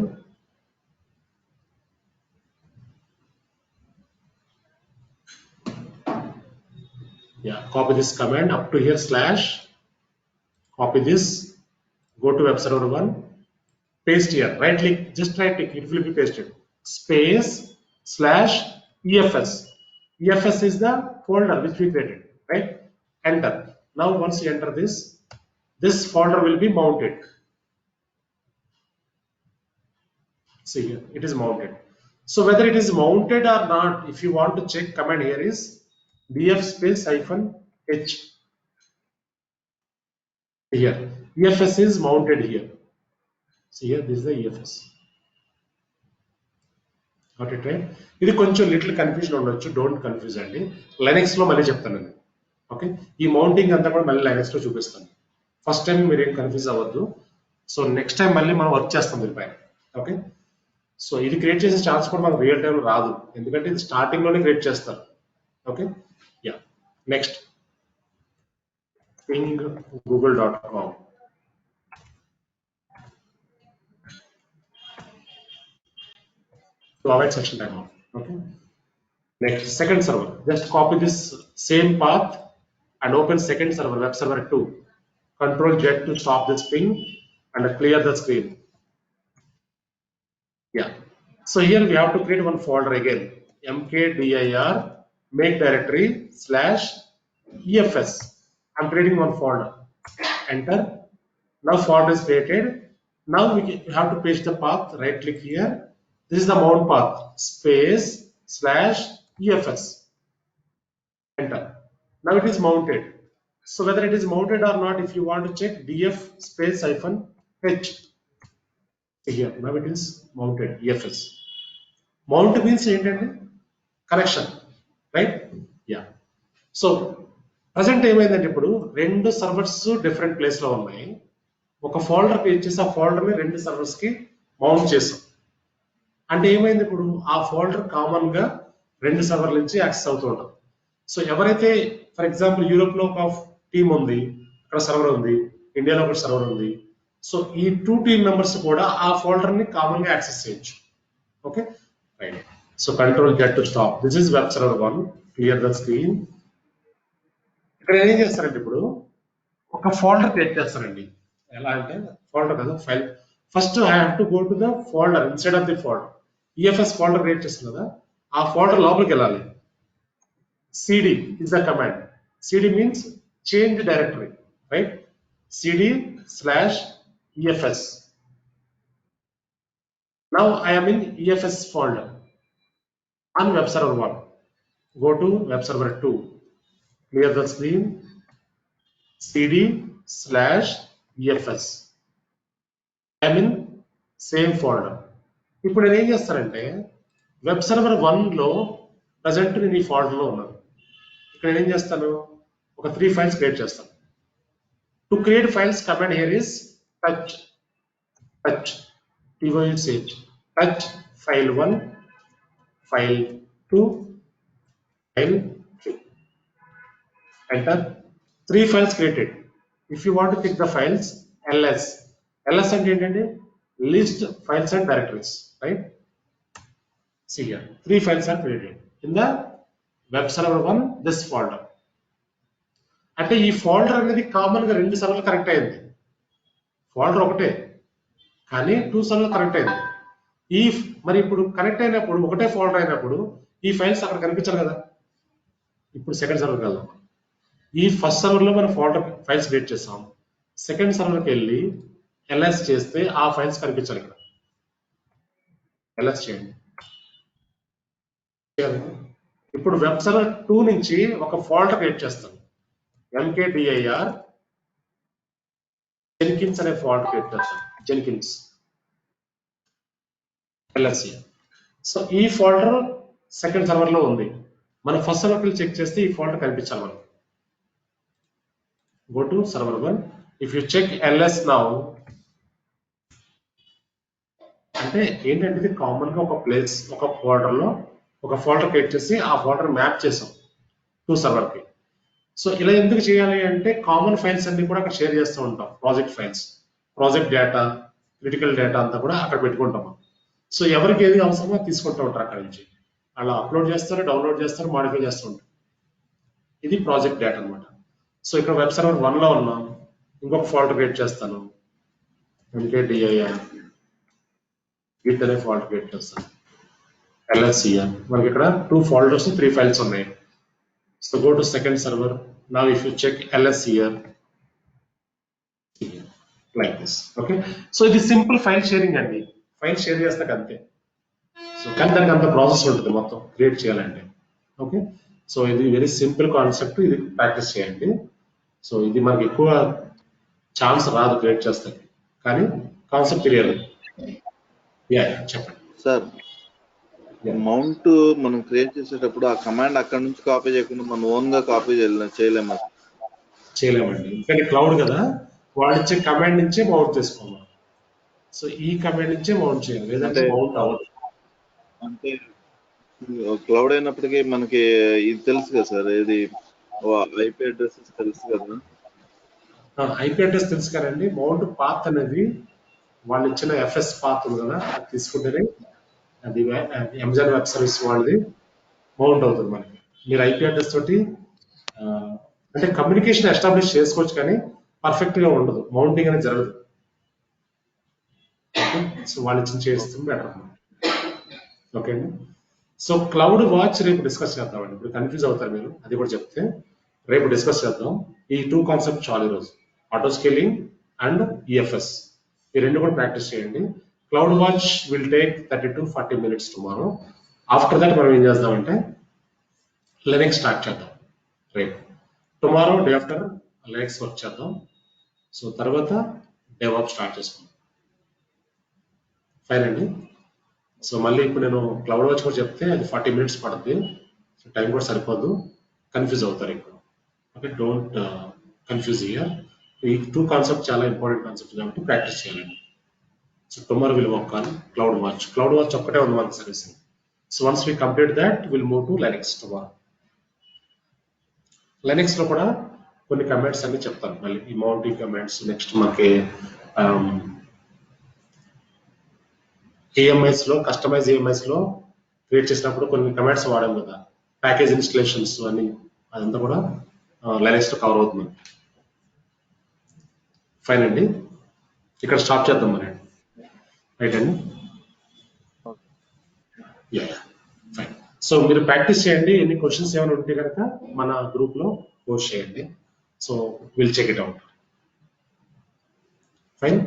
Yeah, copy this command up to here /. Copy this. Go to web server 1. Paste here. Right click. Just right click. It will be pasted. Space /EFS. EFS is the folder which we created. Right. Enter. Now once you enter this, this folder will be mounted. See here, it is mounted. So whether it is mounted or not, if you want to check, command here is df space -h. Here, EFS is mounted here. See here, this is the EFS. Got it, right? ఇది కొంచెం little confusion ఉండొచ్చు, don't confuse అండి. Linux లో మళ్ళీ చెప్తాను నేను. Okay, ఈ mounting అంతా కూడా మళ్ళీ లైనక్స్ లో చూపిస్తాను. ఫస్ట్ టైం మీరు ఏం కన్ఫ్యూజ్ అవ్వద్దు. సో నెక్స్ట్ టైం మళ్ళీ మనం వర్క్ చేస్తాం దీనిపైన. ఓకే, సో ఇది క్రియేట్ చేసే ఛాన్స్ కూడా మనకు రియల్ టైం రాదు, ఎందుకంటే ఇది స్టార్టింగ్ లోనే క్రియేట్ చేస్తారు. Okay, yeah, next ping google.com. to avoid section timeout. Okay. Next, second server. Just copy this same path and open second server, web server 2. Control Z to stop this ping and clear the screen. Yeah. So here we have to create one folder again. mkdir make directory /EFS. I'm creating one folder. Enter. Now folder is created. Now we have to paste the path. Right click here. This is the mount path. Space /EFS. Enter. Now it is mounted. So whether it is mounted or not, if you want to check, df space -h. Here, now it is mounted. EFS. Mount means connection, right? Yeah. So present ఏమైందంటే ఇప్పుడు రెండు servers different place లో ఉన్నాయి. ఒక folder create చేసి ఆ folder ని రెండు సర్వర్స్ కి మౌంట్ చేసాం. అంటే ఏమైంది, ఇప్పుడు ఆ ఫోల్డర్ కామన్ గా రెండు సర్వర్ల నుంచి యాక్సెస్ అవుతూ ఉంటుంది. సో ఎవరైతే ఫర్ ఎగ్జాంపుల్ యూరోప్ లో ఒక టీమ్ ఉంది, అక్కడ సర్వర్ ఉంది, ఇండియాలో ఒక సర్వర్ ఉంది. సో ఈ 2 టీమ్ మెంబర్స్ కూడా ఆ ఫోల్డర్ ని కామన్ గా యాక్సెస్ చేయొచ్చు. Okay, right. So control Z to stop. This is web server 1. Clear the screen. ఇక్కడ ఏం చేస్తారంటే ఇప్పుడు ఒక ఫోల్డర్ క్రియేట్ చేస్తారండి. ఎలా అంటే ఫోల్డర్ కదా, file. First I have to go to the folder inside of the folder. EFS folder create చేస్తుంది కదా, ఆ ఫోల్డర్ లోపలికి వెళ్ళాలి. cd is the command. cd means change directory, right? cd/EFS. Now I am in EFS folder on web server 1. Go to web server 2. Clear the screen. cd/EFS. I am in same folder. ఇప్పుడు నేను ఏం చేస్తానంటే web server 1 లో present నేను ఈ ఫోల్డర్లో ఉన్నాను. ఇక్కడ నేను ఏం చేస్తాను, ఒక 3 ఫైల్స్ క్రియేట్ చేస్తాను. To create files command here is touch touch file 1, file 2, file 3. Enter. 3 files created. If you want to pick the files, ls అంటే ఏంటంటే list files and directories, right? See here, 3 files are created in the web server 1, this folder. అంటే ఈ folder అనేది common గా 2 సర్వర్లు connect అయింది. Folder ఒకటే కానీ 2 సర్వర్లు కనెక్ట్ అయింది. ఈ మరి ఇప్పుడు కనెక్ట్ అయినప్పుడు ఒకటే ఫోల్డర్ అయినప్పుడు ఈ ఫైల్స్ అక్కడ కనిపించాలి కదా. ఇప్పుడు సెకండ్ సర్వర్కి వెళ్దాం. ఈ ఫస్ట్ సర్వర్లో మనం ఫైల్స్ క్రియేట్ చేస్తాం. సెకండ్ సర్వర్కి వెళ్ళి ls చేస్తే ఆ ఫైల్స్ కనిపించాలి ఇక్కడ. ls చేయండి. ఇప్పుడు వెబ్ సర్వర్ 2 నుంచి ఒక ఫోల్డర్ క్రియేట్ చేస్తాను. mkdir జెన్కిన్స్ అనే ఫోల్డర్ క్రియేట్ చేస్తాను. Jenkins ls. సో ఈ ఫోల్డర్ సెకండ్ సర్వర్ లో ఉంది. మనం ఫస్ట్ సర్వర్కి వెళ్ళి చెక్ చేస్తే ఈ ఫోల్డర్ కనిపించాలి మనకి. Go to server 1. If you check ls now, అంటే ఏంటంటే ఇది కామన్ గా ఒక ప్లేస్, ఒక ఫోల్డర్ లో ఒక ఫోల్డర్ క్రియేట్ చేసి ఆ ఫోల్డర్ మ్యాప్ చేసాం 2 సర్వర్ కి. సో ఇలా ఎందుకు చేయాలి అంటే కామన్ ఫైల్స్ అన్ని కూడా అక్కడ షేర్ చేస్తూ ఉంటాం. Project files, project data, critical data అంతా కూడా అక్కడ పెట్టుకుంటాం. సో ఎవరికి ఏది అవసరమో తీసుకుంటూ ఉంటారు. అక్కడ నుంచి అలా అప్లోడ్ చేస్తారు, డౌన్లోడ్ చేస్తారు, మాడిఫై చేస్తూ ఉంటారు. ఇది ప్రాజెక్ట్ డేటా అనమాట. సో ఇక్కడ వెబ్ సర్వర్ 1 లో ఉన్నాం. ఇంకొక ఫోల్డర్ క్రియేట్ చేస్తాను. mkdir git అనే ఫోల్డర్ క్రియేట్ చేస్తాను. lscr మనకి ఇక్కడ 2 ఫోల్డర్స్ 3 ఫైల్స్ ఉన్నాయి. So go to second server. Now if you check lscr like this. Okay, so ఇది సింపుల్ ఫైల్ షేరింగ్ అండి. ఫైల్ షేర్ చేస్తాక అంతే. సో కానీ దానికి అంత ప్రాసెస్ ఉంటుంది మొత్తం క్రియేట్ చేయాలంటే. ఓకే, సో ఇది వెరీ సింపుల్ కాన్సెప్ట్. ఇది ప్రాక్టీస్ చేయండి. సో ఇది మనకి ఎక్కువ ఛాన్స్ రాదు క్రియేట్ చేస్తే, కానీ కాన్సెప్ట్ క్లియర్. చెప్పండి సార్. మౌంట్ మనం క్రియేట్ చేసేటప్పుడు ఆ కమాండ్ అక్కడ నుంచి కాపీ చేయకుండా మనం ఓన్ గా కాపీ చేయలేమండి. ఎందుకంటే క్లౌడ్ కదా, వాడు ఇచ్చే కమాండ్ నుంచే మౌంట్ చేసుకోవాలి. సో ఈ కమాండ్ నుంచే మౌంట్ చేయాలి, లేదంటే మౌంట్ అవ్వదు. అంటే క్లౌడ్ అయినప్పటికీ మనకి ఇది తెలుసు కదా సార్, ఇది ఐపీ అడ్రస్ తెలుసు కదా. ఐపీ అడ్రస్ తెలుసు కదండి. మౌంట్ పాత్ అనేది వాళ్ళు ఇచ్చిన ఎఫ్ఎస్ పాత్ ఉంది కదా, అది తీసుకుంటేనే అది అమెజాన్ వెబ్ సర్వీస్ వాళ్ళది మౌంట్ అవుతుంది మనకి. మీరు ఐపీ అడ్రస్ తోటి అంటే కమ్యూనికేషన్ ఎస్టాబ్లిష్ చేసుకోవచ్చు, కానీ పర్ఫెక్ట్ గా ఉండదు, మౌంటింగ్ అనేది జరగదు. సో వాళ్ళు ఇచ్చిన చేస్తుంది బెటర్. ఓకే అండి. సో క్లౌడ్ వాచ్ రేపు డిస్కస్ చేద్దామండి. ఇప్పుడు కన్ఫ్యూజ్ అవుతారు మీరు, అది కూడా చెప్తే రేపు డిస్కస్ చేద్దాం. ఈ 2 కాన్సెప్ట్ చాలు ఈరోజు, ఆటో స్కేలింగ్ అండ్ ఈఎఫ్ఎస్. ఈ 2 కూడా ప్రాక్టీస్ చేయండి. Cloud watch will take 30 to 40 minutes tomorrow. After that మనం ఏం చేద్దామంటే లినక్స్ స్టార్ట్ చేద్దాం రేపు. Tomorrow day after Linux work చేద్దాం. సో తర్వాత డెవాప్ స్టార్ట్ చేసుకుందాం. ఫైన్ అండి. సో మళ్ళీ ఇప్పుడు నేను క్లౌడ్ వాచ్ కూడా చెప్తే అది 40 minutes పడుతుంది. సో టైం కూడా సరిపోదు, కన్ఫ్యూజ్ అవుతారు ఇప్పుడు. Okay, don't confuse here. ఈ 2 కాన్సెప్ట్ చాలా ఇంపార్టెంట్ కాన్సెప్ట్ కాబట్టి ప్రాక్టీస్ చేయాలండి. So tomorrow will work on cloud watch. Cloud watch ఒక్కటే ఉంది మనకి servicing. So once we complete that will move to Linux tomorrow. Linux లో కూడా కొన్ని కమాండ్స్ అన్ని చెప్తాను మళ్ళీ, ఈ మౌంటింగ్ కమాండ్స్. నెక్స్ట్ మనకి EMIs లో, కస్టమైజ్ EMIs లో క్రియేట్ చేసినప్పుడు కొన్ని కమాండ్స్ వాడాం కదా, ప్యాకేజ్ ఇన్స్టలేషన్స్ అన్ని, అదంతా కూడా లినక్స్ లో కవర్ అవుతుంది. ఫైన్ అండి, ఇక్కడ స్టాప్ చేద్దాం మరి. రైట్ అండి. ఫైన్. సో మీరు ప్రాక్టీస్ చేయండి. ఎన్ని క్వశ్చన్స్ ఏమైనా ఉంటే కనుక మన గ్రూప్ లో పోస్ట్ చేయండి. So will check it out. Fine.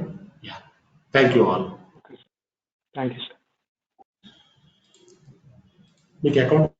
Thank you all. Thank you sir. మీకు అకౌంట్